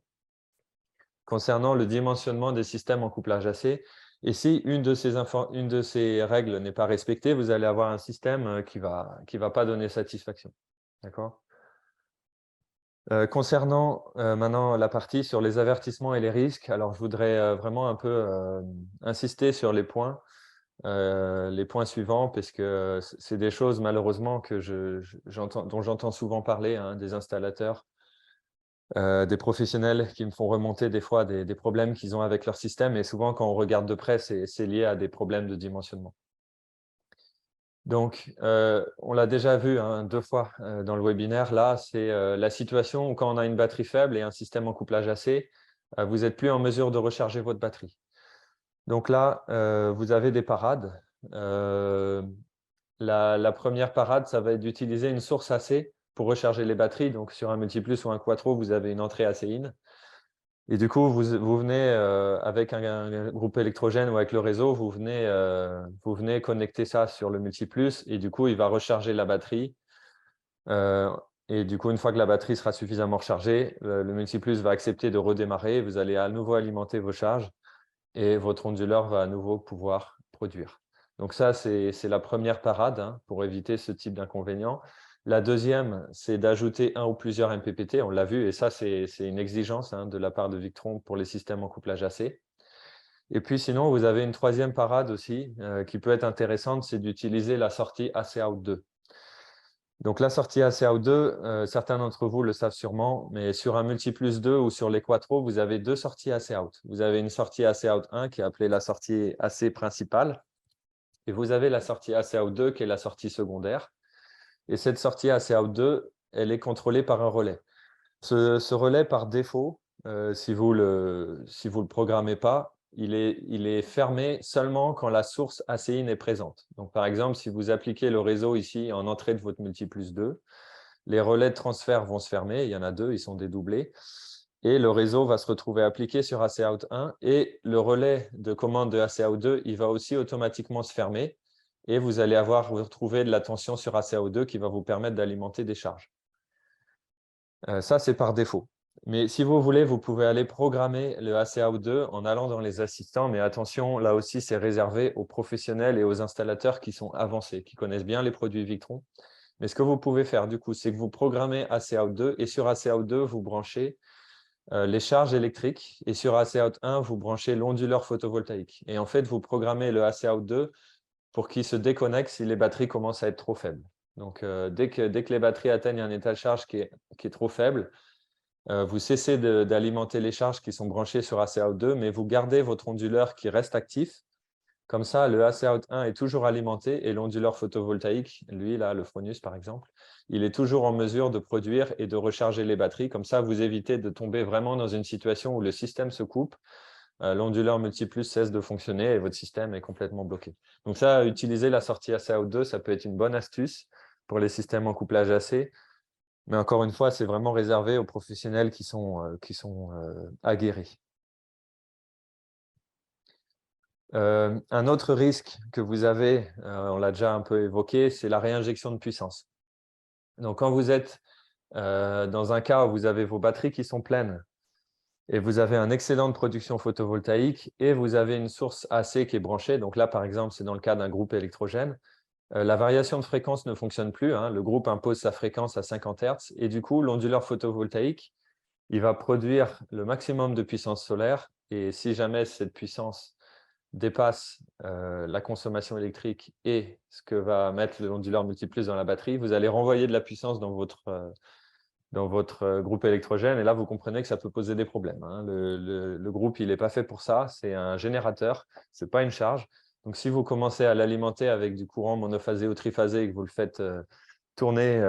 concernant le dimensionnement des systèmes en couplage AC. Et si une de ces règles n'est pas respectée, vous allez avoir un système qui va pas donner satisfaction. D'accord? Concernant maintenant la partie sur les avertissements et les risques, alors je voudrais vraiment un peu insister sur les points suivants, parce que c'est des choses malheureusement que dont j'entends souvent parler, des installateurs, des professionnels qui me font remonter des fois des problèmes qu'ils ont avec leur système. Et souvent, quand on regarde de près, c'est lié à des problèmes de dimensionnement. Donc, on l'a déjà vu 2 fois dans le webinaire. Là, c'est la situation où quand on a une batterie faible et un système en couplage AC, vous n'êtes plus en mesure de recharger votre batterie. Donc là, vous avez des parades. La première parade, ça va être d'utiliser une source AC pour recharger les batteries. Donc, sur un multiplus ou un quattro, vous avez une entrée AC in. Et du coup, vous venez avec un groupe électrogène ou avec le réseau, vous venez connecter ça sur le multiplus et du coup, il va recharger la batterie. Et du coup, une fois que la batterie sera suffisamment rechargée, le multiplus va accepter de redémarrer. Vous allez à nouveau alimenter vos charges et votre onduleur va à nouveau pouvoir produire. Donc ça, c'est la première parade hein, pour éviter ce type d'inconvénient. La deuxième, c'est d'ajouter un ou plusieurs MPPT, on l'a vu, et ça, c'est une exigence hein, de la part de Victron pour les systèmes en couplage AC. Et puis sinon, vous avez une troisième parade aussi qui peut être intéressante, c'est d'utiliser la sortie AC-Out 2. Donc la sortie AC-Out 2, certains d'entre vous le savent sûrement, mais sur un Multiplus 2 ou sur les Quattro, vous avez deux sorties AC-Out. Vous avez une sortie AC-Out 1 qui est appelée la sortie AC principale, et vous avez la sortie AC-Out 2 qui est la sortie secondaire. Et cette sortie AC-Out 2, elle est contrôlée par un relais. Ce relais, par défaut, si vous le programmez pas, il est fermé seulement quand la source AC-in est présente. Donc, par exemple, si vous appliquez le réseau ici en entrée de votre Multiplus 2, les relais de transfert vont se fermer. Il y en a deux, ils sont dédoublés. Et le réseau va se retrouver appliqué sur AC-Out 1 et le relais de commande de AC-Out 2, il va aussi automatiquement se fermer et vous allez retrouver de la tension sur AC-Out 2 qui va vous permettre d'alimenter des charges. Ça, c'est par défaut. Mais si vous voulez, vous pouvez aller programmer le AC-Out 2 en allant dans les assistants. Mais attention, là aussi, c'est réservé aux professionnels et aux installateurs qui sont avancés, qui connaissent bien les produits Victron. Mais ce que vous pouvez faire, du coup, c'est que vous programmez AC-Out 2 et sur AC-Out 2, vous branchez les charges électriques et sur AC-Out 1, vous branchez l'onduleur photovoltaïque. Et en fait, vous programmez le AC-Out 2 pour qu'il se déconnecte si les batteries commencent à être trop faibles. Donc, dès que les batteries atteignent un état de charge qui est trop faible, vous cessez d'alimenter les charges qui sont branchées sur AC-Out 2, mais vous gardez votre onduleur qui reste actif. Comme ça, le AC-Out 1 est toujours alimenté et l'onduleur photovoltaïque, lui, là, le Fronius par exemple, il est toujours en mesure de produire et de recharger les batteries. Comme ça, vous évitez de tomber vraiment dans une situation où le système se coupe, l'onduleur multiplus cesse de fonctionner et votre système est complètement bloqué. Donc ça, utiliser la sortie AC-Out 2, ça peut être une bonne astuce pour les systèmes en couplage AC. Mais encore une fois, c'est vraiment réservé aux professionnels qui sont aguerris. Un autre risque que vous avez, on l'a déjà un peu évoqué, c'est la réinjection de puissance. Donc, quand vous êtes dans un cas où vous avez vos batteries qui sont pleines et vous avez un excédent de production photovoltaïque et vous avez une source AC qui est branchée, donc là, par exemple, c'est dans le cas d'un groupe électrogène, la variation de fréquence ne fonctionne plus. Hein, le groupe impose sa fréquence à 50 Hz et du coup, l'onduleur photovoltaïque, il va produire le maximum de puissance solaire et si jamais cette puissance dépasse la consommation électrique et ce que va mettre l'onduleur multiplus dans la batterie, vous allez renvoyer de la puissance dans votre groupe électrogène et là, vous comprenez que ça peut poser des problèmes. Hein. Le groupe, il n'est pas fait pour ça, c'est un générateur, ce n'est pas une charge. Donc, si vous commencez à l'alimenter avec du courant monophasé ou triphasé et que vous le faites tourner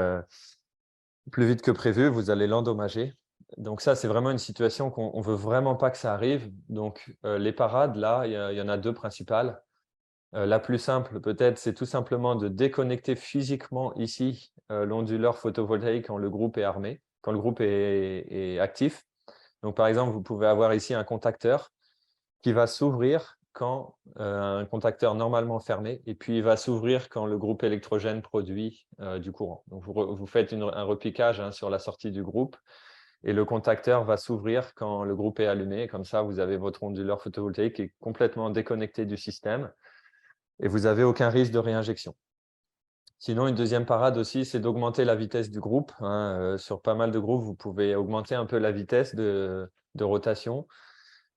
plus vite que prévu, vous allez l'endommager. Donc ça, c'est vraiment une situation qu'on ne veut vraiment pas que ça arrive. Donc les parades, là, il y en a deux principales. La plus simple, peut-être, c'est tout simplement de déconnecter physiquement ici l'onduleur photovoltaïque quand le groupe est armé, quand le groupe est actif. Donc par exemple, vous pouvez avoir ici un contacteur qui va s'ouvrir quand un contacteur normalement fermé, et puis il va s'ouvrir quand le groupe électrogène produit du courant. Donc vous faites un repiquage hein, sur la sortie du groupe, et le contacteur va s'ouvrir quand le groupe est allumé. Comme ça, vous avez votre onduleur photovoltaïque qui est complètement déconnecté du système, et vous n'avez aucun risque de réinjection. Sinon, une deuxième parade aussi, c'est d'augmenter la vitesse du groupe. Hein. Sur pas mal de groupes, vous pouvez augmenter un peu la vitesse de rotation.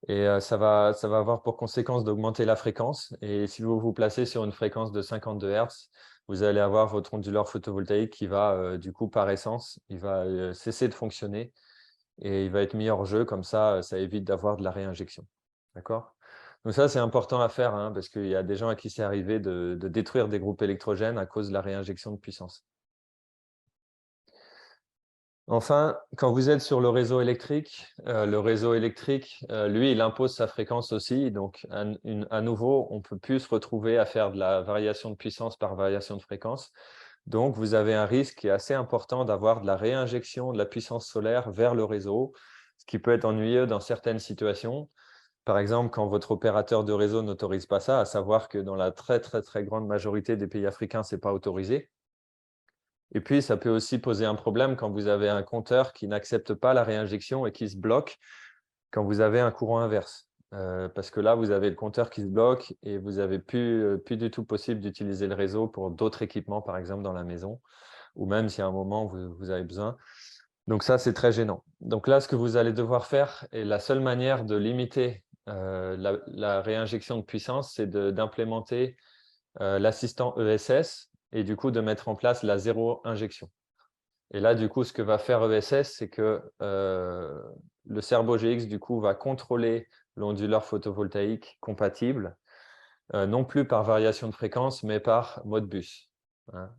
Et ça va avoir pour conséquence d'augmenter la fréquence. Et si vous vous placez sur une fréquence de 52 Hz, vous allez avoir votre onduleur photovoltaïque qui va, du coup, par essence, il va cesser de fonctionner et il va être mis hors jeu. Comme ça évite d'avoir de la réinjection. D'accord ? Donc ça, c'est important à faire hein, parce qu'il y a des gens à qui c'est arrivé de détruire des groupes électrogènes à cause de la réinjection de puissance. Enfin, quand vous êtes sur le réseau électrique, lui, il impose sa fréquence aussi. Donc, à nouveau, on ne peut plus se retrouver à faire de la variation de puissance par variation de fréquence. Donc, vous avez un risque qui est assez important d'avoir de la réinjection de la puissance solaire vers le réseau, ce qui peut être ennuyeux dans certaines situations. Par exemple, quand votre opérateur de réseau n'autorise pas ça, à savoir que dans la très, très, très grande majorité des pays africains, ce n'est pas autorisé. Et puis, ça peut aussi poser un problème quand vous avez un compteur qui n'accepte pas la réinjection et qui se bloque quand vous avez un courant inverse. Parce que là, vous avez le compteur qui se bloque et vous n'avez plus du tout possible d'utiliser le réseau pour d'autres équipements, par exemple dans la maison, ou même si à un moment, vous avez besoin. Donc ça, c'est très gênant. Donc là, ce que vous allez devoir faire, et la seule manière de limiter la réinjection de puissance, c'est d'implémenter l'assistant ESS et du coup de mettre en place la zéro injection. Et là, du coup, ce que va faire ESS, c'est que le Cerbo GX, du coup, va contrôler l'onduleur photovoltaïque compatible, non plus par variation de fréquence, mais par Modbus. Hein.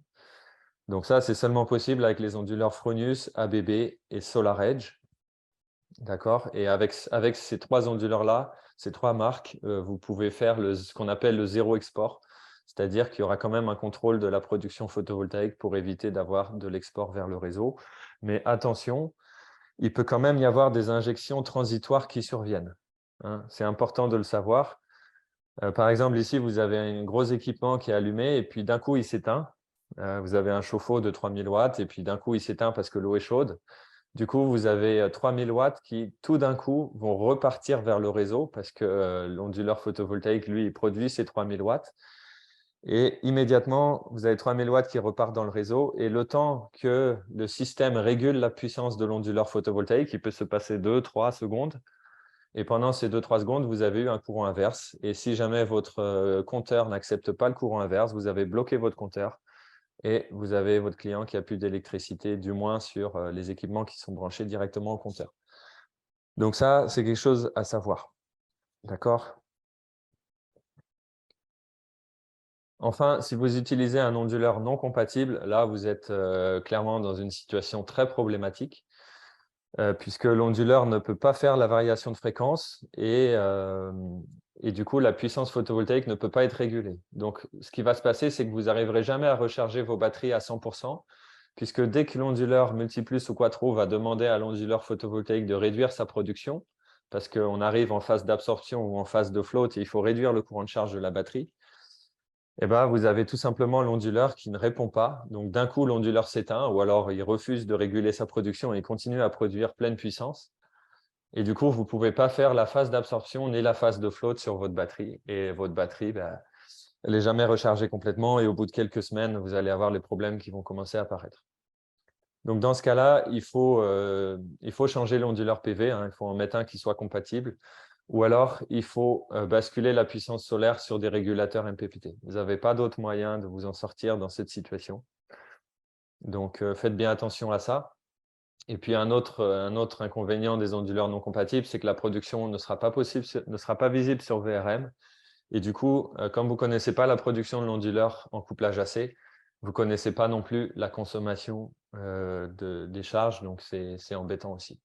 Donc ça, c'est seulement possible avec les onduleurs Fronius, ABB et SolarEdge. D'accord. Et avec ces trois onduleurs-là, ces trois marques, vous pouvez faire ce qu'on appelle le zéro export, c'est-à-dire qu'il y aura quand même un contrôle de la production photovoltaïque pour éviter d'avoir de l'export vers le réseau. Mais attention, il peut quand même y avoir des injections transitoires qui surviennent. Hein. C'est important de le savoir. Par exemple, ici, vous avez un gros équipement qui est allumé et puis d'un coup, il s'éteint. Vous avez un chauffe-eau de 3000 watts et puis d'un coup, il s'éteint parce que l'eau est chaude. Du coup, vous avez 3000 watts qui, tout d'un coup, vont repartir vers le réseau parce que l'onduleur photovoltaïque, lui, il produit ces 3000 watts. Et immédiatement, vous avez 3000 watts qui repartent dans le réseau. Et le temps que le système régule la puissance de l'onduleur photovoltaïque, il peut se passer 2-3 secondes. Et pendant ces 2-3 secondes, vous avez eu un courant inverse. Et si jamais votre compteur n'accepte pas le courant inverse, vous avez bloqué votre compteur et vous avez votre client qui n'a plus d'électricité, du moins sur les équipements qui sont branchés directement au compteur. Donc ça, c'est quelque chose à savoir. D'accord ? Enfin, si vous utilisez un onduleur non compatible, là, vous êtes clairement dans une situation très problématique puisque l'onduleur ne peut pas faire la variation de fréquence et du coup, la puissance photovoltaïque ne peut pas être régulée. Donc, ce qui va se passer, c'est que vous n'arriverez jamais à recharger vos batteries à 100%, puisque dès que l'onduleur multiplus ou quattro va demander à l'onduleur photovoltaïque de réduire sa production, parce qu'on arrive en phase d'absorption ou en phase de float et il faut réduire le courant de charge de la batterie, eh ben, vous avez tout simplement l'onduleur qui ne répond pas. Donc, d'un coup, l'onduleur s'éteint ou alors il refuse de réguler sa production et il continue à produire pleine puissance. Et du coup, vous ne pouvez pas faire la phase d'absorption ni la phase de float sur votre batterie. Et votre batterie, ben, elle n'est jamais rechargée complètement et au bout de quelques semaines, vous allez avoir les problèmes qui vont commencer à apparaître. Donc, dans ce cas-là, il faut changer l'onduleur PV. Hein, il faut en mettre un qui soit compatible. Ou alors, il faut basculer la puissance solaire sur des régulateurs MPPT. Vous n'avez pas d'autre moyen de vous en sortir dans cette situation. Donc, faites bien attention à ça. Et puis, un autre inconvénient des onduleurs non compatibles, c'est que la production ne sera pas visible sur VRM. Et du coup, comme vous ne connaissez pas la production de l'onduleur en couplage AC, vous ne connaissez pas non plus la consommation des charges, donc c'est embêtant aussi.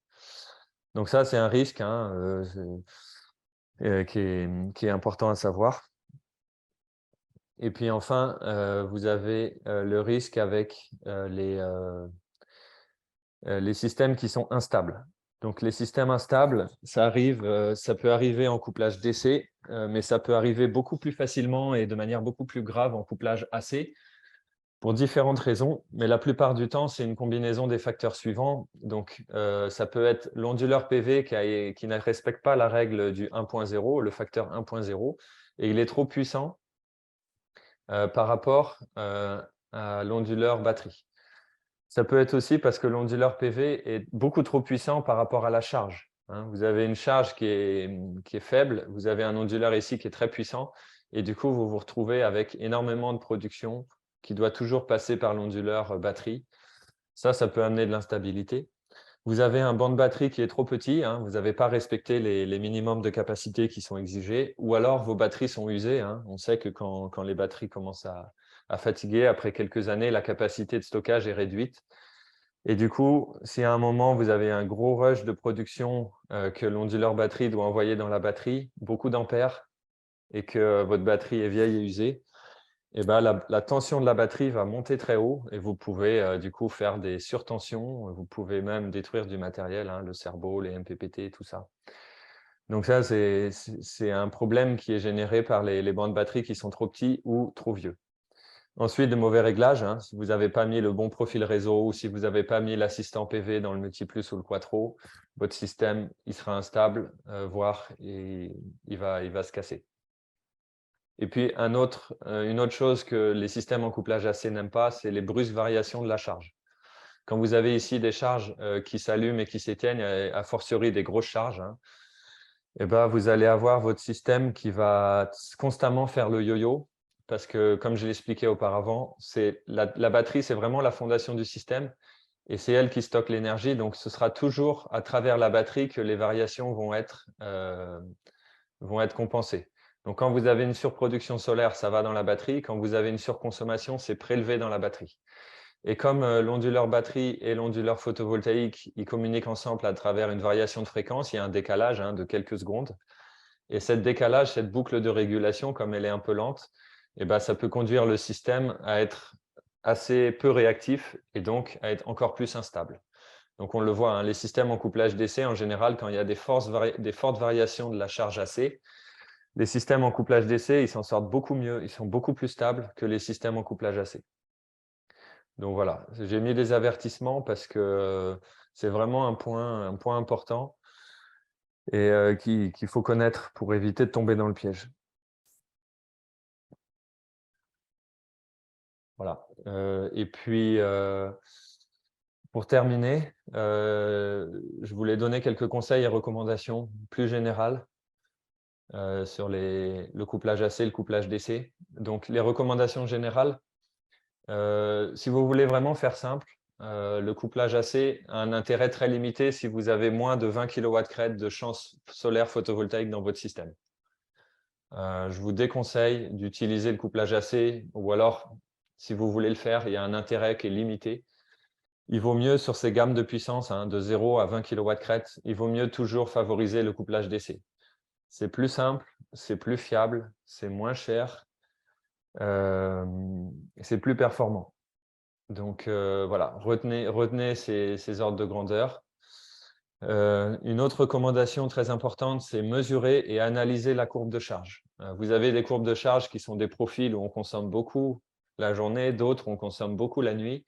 Donc ça, c'est un risque hein, qui est important à savoir. Et puis enfin, vous avez le risque avec les systèmes qui sont instables. Donc les systèmes instables, ça peut arriver en couplage DC, mais ça peut arriver beaucoup plus facilement et de manière beaucoup plus grave en couplage AC pour différentes raisons. Mais la plupart du temps, c'est une combinaison des facteurs suivants. Donc ça peut être l'onduleur PV qui ne respecte pas la règle du 1.0, le facteur 1.0, et il est trop puissant par rapport à l'onduleur batterie. Ça peut être aussi parce que l'onduleur PV est beaucoup trop puissant par rapport à la charge. Hein. Vous avez une charge qui est faible, vous avez un onduleur ici qui est très puissant, et du coup, vous vous retrouvez avec énormément de production qui doit toujours passer par l'onduleur batterie. Ça peut amener de l'instabilité. Vous avez un banc de batterie qui est trop petit, hein, vous n'avez pas respecté les minimums de capacité qui sont exigés, ou alors vos batteries sont usées. Hein. On sait que quand les batteries commencent à fatiguer, après quelques années, la capacité de stockage est réduite. Et du coup, si à un moment, vous avez un gros rush de production que l'onduleur batterie doit envoyer dans la batterie, beaucoup d'ampères, et que votre batterie est vieille et usée, et ben, la tension de la batterie va monter très haut et vous pouvez du coup faire des surtensions. Vous pouvez même détruire du matériel, hein, le cerveau, les MPPT, tout ça. Donc ça, c'est un problème qui est généré par les bancs de batterie qui sont trop petits ou trop vieux. Ensuite, de mauvais réglages, hein, si vous n'avez pas mis le bon profil réseau ou si vous n'avez pas mis l'assistant PV dans le Multiplus ou le Quattro, votre système il sera instable, voire il va se casser. Et puis, une autre chose que les systèmes en couplage AC n'aiment pas, c'est les brusques variations de la charge. Quand vous avez ici des charges qui s'allument et qui s'éteignent, a fortiori des grosses charges, hein, eh ben, vous allez avoir votre système qui va constamment faire le yo-yo parce que, comme je l'expliquais auparavant, la batterie, c'est vraiment la fondation du système et c'est elle qui stocke l'énergie. Donc, ce sera toujours à travers la batterie que les variations vont être compensées. Donc, quand vous avez une surproduction solaire, ça va dans la batterie. Quand vous avez une surconsommation, c'est prélevé dans la batterie. Et comme l'onduleur batterie et l'onduleur photovoltaïque, ils communiquent ensemble à travers une variation de fréquence, il y a un décalage de quelques secondes. Et cette décalage, cette boucle de régulation, comme elle est un peu lente, eh ben, ça peut conduire le système à être assez peu réactif et donc à être encore plus instable. Donc on le voit, hein, les systèmes en couplage DC, en général, quand il y a des fortes variations de la charge AC, les systèmes en couplage DC, ils s'en sortent beaucoup mieux, ils sont beaucoup plus stables que les systèmes en couplage AC. Donc voilà, j'ai mis des avertissements parce que c'est vraiment un point important et qu'il faut connaître pour éviter de tomber dans le piège. Voilà. Et puis, pour terminer, je voulais donner quelques conseils et recommandations plus générales sur le couplage AC et le couplage DC. Donc, les recommandations générales, si vous voulez vraiment faire simple, le couplage AC a un intérêt très limité si vous avez moins de 20 kW de champ solaire photovoltaïque dans votre système. Je vous déconseille d'utiliser le couplage AC ou alors, si vous voulez le faire, il y a un intérêt qui est limité. Il vaut mieux sur ces gammes de puissance, de 0 à 20 kW, il vaut mieux toujours favoriser le couplage DC. C'est plus simple, c'est plus fiable, c'est moins cher, c'est plus performant. Donc voilà, retenez ces ordres de grandeur. Une autre recommandation très importante, c'est mesurer et analyser la courbe de charge. Vous avez des courbes de charge qui sont des profils où on consomme beaucoup la journée, d'autres où on consomme beaucoup la nuit.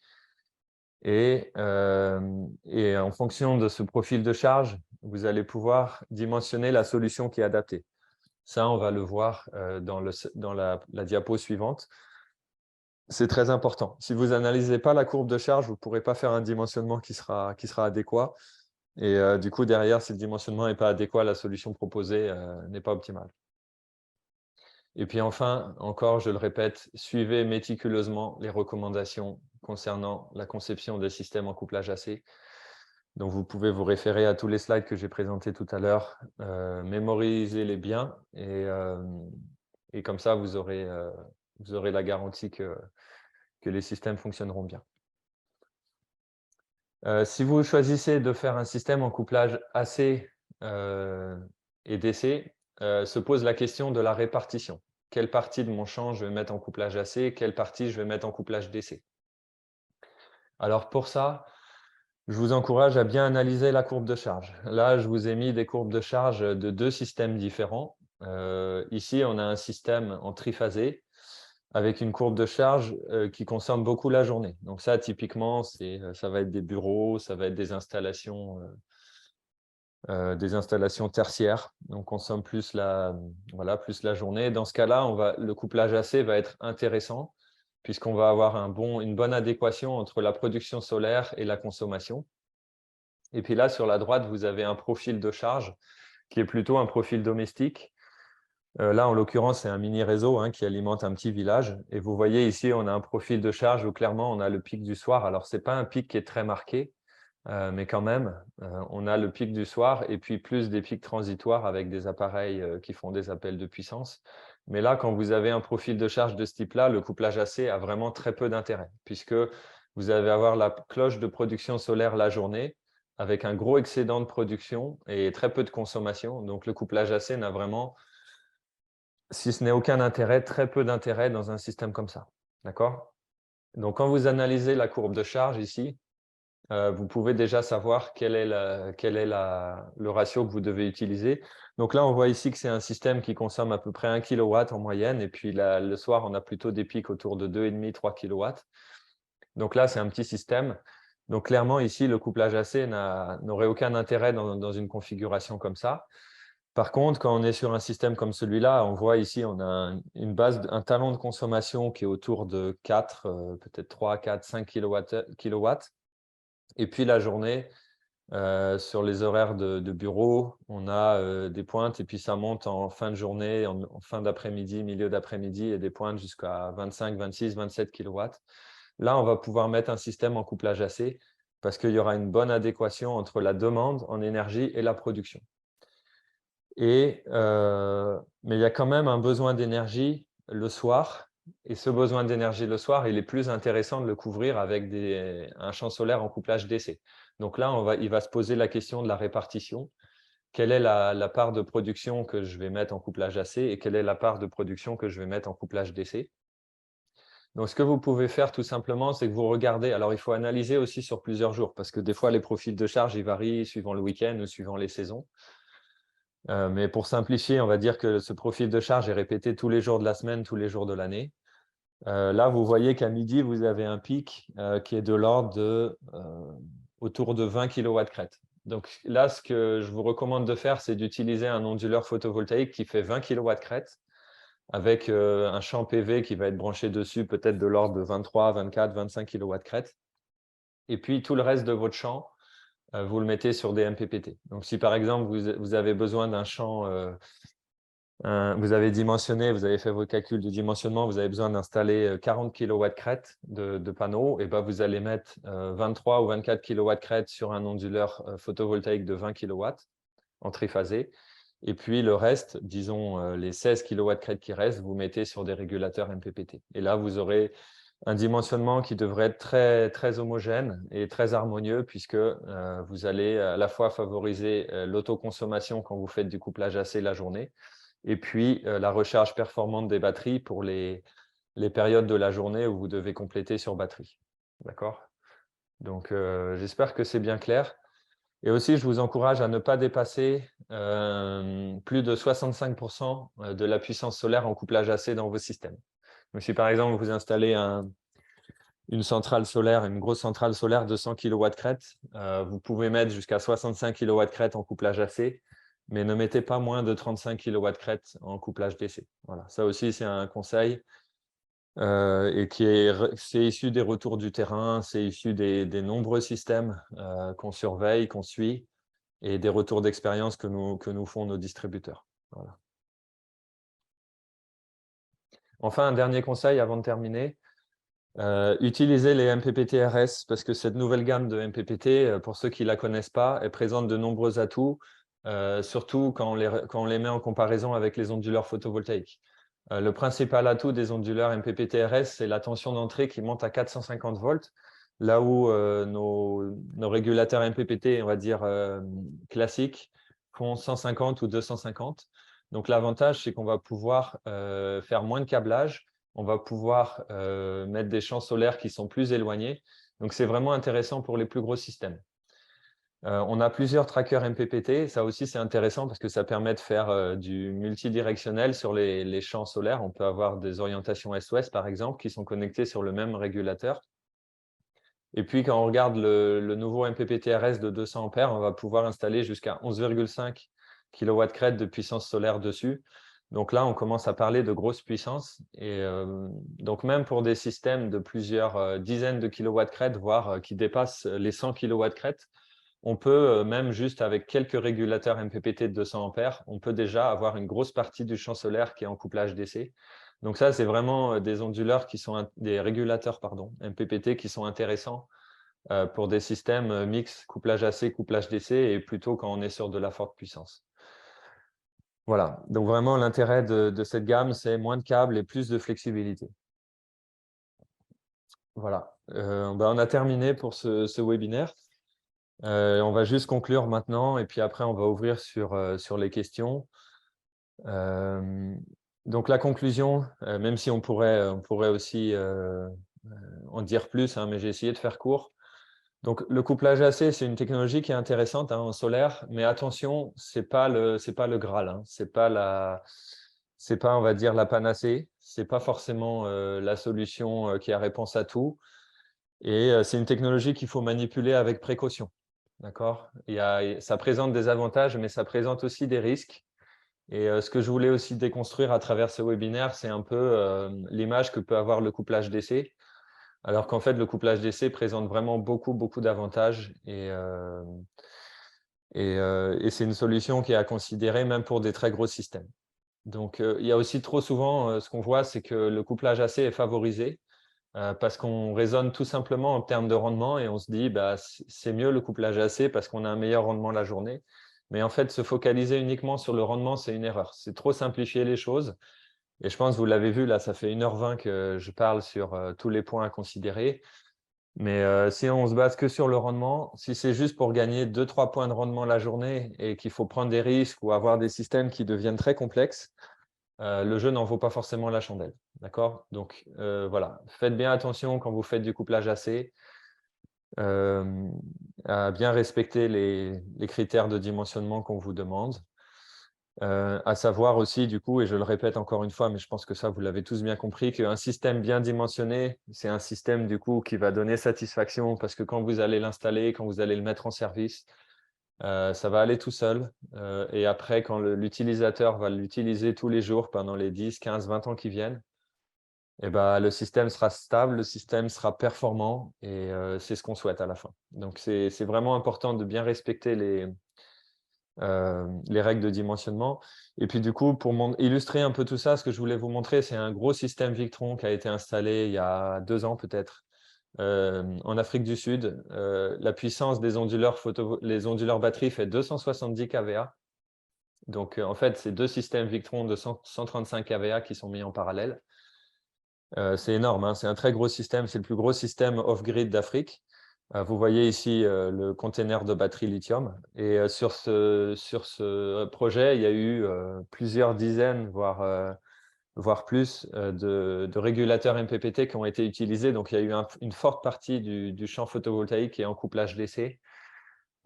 Et en fonction de ce profil de charge, vous allez pouvoir dimensionner la solution qui est adaptée. Ça, on va le voir dans la diapo suivante. C'est très important. Si vous n'analysez pas la courbe de charge, vous ne pourrez pas faire un dimensionnement qui sera adéquat. Et du coup, derrière, si le dimensionnement n'est pas adéquat, la solution proposée n'est pas optimale. Et puis enfin, encore, je le répète, suivez méticuleusement les recommandations concernant la conception des systèmes en couplage AC. Donc, vous pouvez vous référer à tous les slides que j'ai présentés tout à l'heure, mémorisez-les bien et comme ça, vous aurez la garantie que les systèmes fonctionneront bien. Si vous choisissez de faire un système en couplage AC et DC, se pose la question de la répartition. Quelle partie de mon champ je vais mettre en couplage AC, quelle partie je vais mettre en couplage DC. Alors pour ça, je vous encourage à bien analyser la courbe de charge. Là, je vous ai mis des courbes de charge de deux systèmes différents. Ici, on a un système en triphasé avec une courbe de charge qui consomme beaucoup la journée. Donc ça, typiquement, ça va être des bureaux, ça va être des installations tertiaires. Donc, on consomme plus la journée. Dans ce cas-là, le couplage AC va être intéressant puisqu'on va avoir une bonne adéquation entre la production solaire et la consommation. Et puis là, sur la droite, vous avez un profil de charge qui est plutôt un profil domestique. Là, en l'occurrence, c'est un mini-réseau qui alimente un petit village. Et vous voyez ici, on a un profil de charge où clairement, on a le pic du soir. Alors, ce n'est pas un pic qui est très marqué, mais quand même, on a le pic du soir et puis plus des pics transitoires avec des appareils qui font des appels de puissance. Mais là, quand vous avez un profil de charge de ce type-là, le couplage AC a vraiment très peu d'intérêt puisque vous allez avoir la cloche de production solaire la journée avec un gros excédent de production et très peu de consommation. Donc, le couplage AC n'a vraiment si ce n'est aucun intérêt, très peu d'intérêt dans un système comme ça. D'accord? Donc, quand vous analysez la courbe de charge ici, vous pouvez déjà savoir quel est le ratio que vous devez utiliser. Donc là, on voit ici que c'est un système qui consomme à peu près 1 kW en moyenne. Et puis le soir, on a plutôt des pics autour de 2,5-3 kW. Donc là, c'est un petit système. Donc clairement, ici, le couplage AC n'aurait aucun intérêt dans une configuration comme ça. Par contre, quand on est sur un système comme celui-là, on voit ici, on a une base, un talon de consommation qui est autour de 4, peut-être 3, 4, 5 kilowatts. Et puis la journée, sur les horaires de bureau, on a des pointes et puis ça monte en fin de journée, en fin d'après-midi, milieu d'après-midi, et des pointes jusqu'à 25, 26, 27 kilowatts. Là, on va pouvoir mettre un système en couplage AC parce qu'il y aura une bonne adéquation entre la demande en énergie et la production. Mais il y a quand même un besoin d'énergie le soir. Et ce besoin d'énergie le soir, il est plus intéressant de le couvrir avec un champ solaire en couplage DC. Donc là, il va se poser la question de la répartition. Quelle est la part de production que je vais mettre en couplage AC et quelle est la part de production que je vais mettre en couplage DC? Donc, ce que vous pouvez faire tout simplement, c'est que vous regardez. Alors, il faut analyser aussi sur plusieurs jours parce que des fois, les profils de charge, ils varient suivant le week-end ou suivant les saisons. Mais pour simplifier, on va dire que ce profil de charge est répété tous les jours de la semaine, tous les jours de l'année. Là, vous voyez qu'à midi, vous avez un pic qui est de l'ordre autour de 20 kW crête. Donc là, ce que je vous recommande de faire, c'est d'utiliser un onduleur photovoltaïque qui fait 20 kW crête avec un champ PV qui va être branché dessus, peut-être de l'ordre de 23, 24, 25 kW crête. Et puis, tout le reste de votre champ, vous le mettez sur des MPPT. Donc, si par exemple, vous avez besoin d'un champ, vous avez dimensionné, vous avez fait vos calculs de dimensionnement, vous avez besoin d'installer 40 kW crête de panneaux, et ben vous allez mettre 23 ou 24 kW crête sur un onduleur photovoltaïque de 20 kW en triphasé. Et puis le reste, disons les 16 kW crête qui restent, vous mettez sur des régulateurs MPPT. Et là, vous aurez un dimensionnement qui devrait être très, très homogène et très harmonieux puisque vous allez à la fois favoriser l'autoconsommation quand vous faites du couplage AC la journée et puis la recharge performante des batteries pour les périodes de la journée où vous devez compléter sur batterie. D'accord? Donc, j'espère que c'est bien clair. Et aussi, je vous encourage à ne pas dépasser plus de 65% de la puissance solaire en couplage AC dans vos systèmes. Donc, si par exemple, vous installez une centrale solaire, une grosse centrale solaire de 100 kW crête, vous pouvez mettre jusqu'à 65 kW crête en couplage AC, mais ne mettez pas moins de 35 kW crête en couplage DC. Voilà. Ça aussi, c'est un conseil et c'est issu des retours du terrain, c'est issu des nombreux systèmes qu'on surveille, qu'on suit, et des retours d'expérience que nous font nos distributeurs. Voilà. Enfin, un dernier conseil avant de terminer. Utilisez les MPPT-RS parce que cette nouvelle gamme de MPPT, pour ceux qui ne la connaissent pas, elle présente de nombreux atouts, surtout quand on les met en comparaison avec les onduleurs photovoltaïques. Le principal atout des onduleurs MPPT-RS, c'est la tension d'entrée qui monte à 450 volts, là où nos régulateurs MPPT, on va dire classiques, font 150 ou 250. Donc l'avantage, c'est qu'on va pouvoir faire moins de câblage, on va pouvoir mettre des champs solaires qui sont plus éloignés. Donc, c'est vraiment intéressant pour les plus gros systèmes. On a plusieurs trackers MPPT. Ça aussi, c'est intéressant parce que ça permet de faire du multidirectionnel sur les champs solaires. On peut avoir des orientations Est-Ouest, par exemple, qui sont connectées sur le même régulateur. Et puis, quand on regarde le nouveau MPPT RS de 200 ampères, on va pouvoir installer jusqu'à 11,5 kW crête de puissance solaire dessus. Donc là, on commence à parler de grosse puissance. Et donc, même pour des systèmes de plusieurs dizaines de kilowatts crête, voire qui dépassent les 100 kW crête, on peut, même juste avec quelques régulateurs MPPT de 200 ampères, on peut déjà avoir une grosse partie du champ solaire qui est en couplage DC. Donc ça, c'est vraiment des onduleurs des régulateurs MPPT qui sont intéressants pour des systèmes mix couplage AC, couplage DC, et plutôt quand on est sur de la forte puissance. Voilà, donc vraiment l'intérêt de cette gamme, c'est moins de câbles et plus de flexibilité. Voilà, on a terminé pour ce webinaire. On va juste conclure maintenant et puis après, on va ouvrir sur les questions. Donc la conclusion, même si on pourrait aussi en dire plus, hein, mais j'ai essayé de faire court. Donc le couplage AC, c'est une technologie qui est intéressante, hein, en solaire, mais attention, c'est pas le Graal, hein. C'est pas, on va dire, la panacée. C'est pas forcément la solution qui a réponse à tout. Et c'est une technologie qu'il faut manipuler avec précaution. D'accord? Ça présente des avantages, mais ça présente aussi des risques. Et ce que je voulais aussi déconstruire à travers ce webinaire, c'est un peu l'image que peut avoir le couplage DC. Alors qu'en fait, le couplage DC présente vraiment beaucoup, beaucoup d'avantages. Et c'est une solution qui est à considérer même pour des très gros systèmes. Donc, il y a aussi trop souvent, ce qu'on voit, c'est que le couplage AC est favorisé parce qu'on raisonne tout simplement en termes de rendement et on se dit bah, c'est mieux le couplage AC parce qu'on a un meilleur rendement la journée. Mais en fait, se focaliser uniquement sur le rendement, c'est une erreur. C'est trop simplifier les choses. Et je pense, vous l'avez vu, là, ça fait 1h20 que je parle sur tous les points à considérer. Mais si on se base que sur le rendement, si c'est juste pour gagner 2-3 points de rendement la journée et qu'il faut prendre des risques ou avoir des systèmes qui deviennent très complexes, le jeu n'en vaut pas forcément la chandelle. D'accord? Donc voilà, faites bien attention quand vous faites du couplage AC, à bien respecter les critères de dimensionnement qu'on vous demande. À savoir aussi, du coup, et je le répète encore une fois, mais je pense que ça, vous l'avez tous bien compris, qu'un système bien dimensionné, c'est un système, du coup, qui va donner satisfaction parce que quand vous allez l'installer, quand vous allez le mettre en service, ça va aller tout seul. Et après, quand l'utilisateur va l'utiliser tous les jours pendant les 10, 15, 20 ans qui viennent, eh ben, le système sera stable, le système sera performant et c'est ce qu'on souhaite à la fin. Donc, c'est vraiment important de bien respecter les règles de dimensionnement. Et puis du coup, pour illustrer un peu tout ça, ce que je voulais vous montrer, c'est un gros système Victron qui a été installé il y a 2 ans peut-être en Afrique du Sud. La puissance des onduleurs les onduleurs batterie fait 270 kVA. Donc en fait, c'est 2 systèmes Victron de 135 kVA qui sont mis en parallèle. C'est énorme, hein, c'est un très gros système, c'est le plus gros système off-grid d'Afrique. Vous voyez ici le container de batterie lithium. Et sur ce projet, il y a eu plusieurs dizaines, voire plus, de régulateurs MPPT qui ont été utilisés. Donc, il y a eu une forte partie du champ photovoltaïque qui est en couplage DC.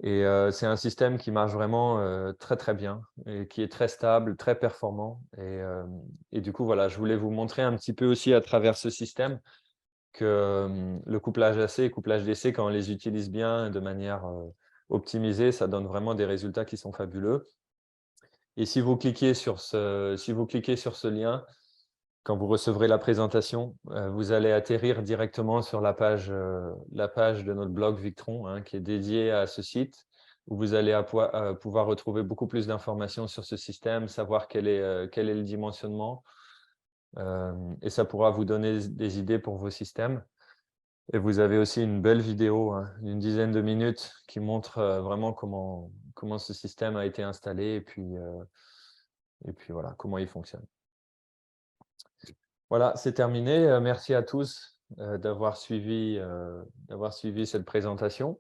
Et c'est un système qui marche vraiment très, très bien et qui est très stable, très performant. Et du coup, voilà, je voulais vous montrer un petit peu aussi à travers ce système que le couplage AC et couplage DC, quand on les utilise bien de manière optimisée, ça donne vraiment des résultats qui sont fabuleux. Et si vous cliquez sur ce lien, quand vous recevrez la présentation, vous allez atterrir directement sur la page de notre blog Victron, hein, qui est dédiée à ce site, où vous allez pouvoir retrouver beaucoup plus d'informations sur ce système, savoir quel est le dimensionnement, et ça pourra vous donner des idées pour vos systèmes. Et vous avez aussi une belle vidéo, hein, d'une dizaine de minutes, qui montre vraiment comment ce système a été installé et puis voilà, comment il fonctionne. Voilà, c'est terminé. Merci à tous d'avoir suivi cette présentation.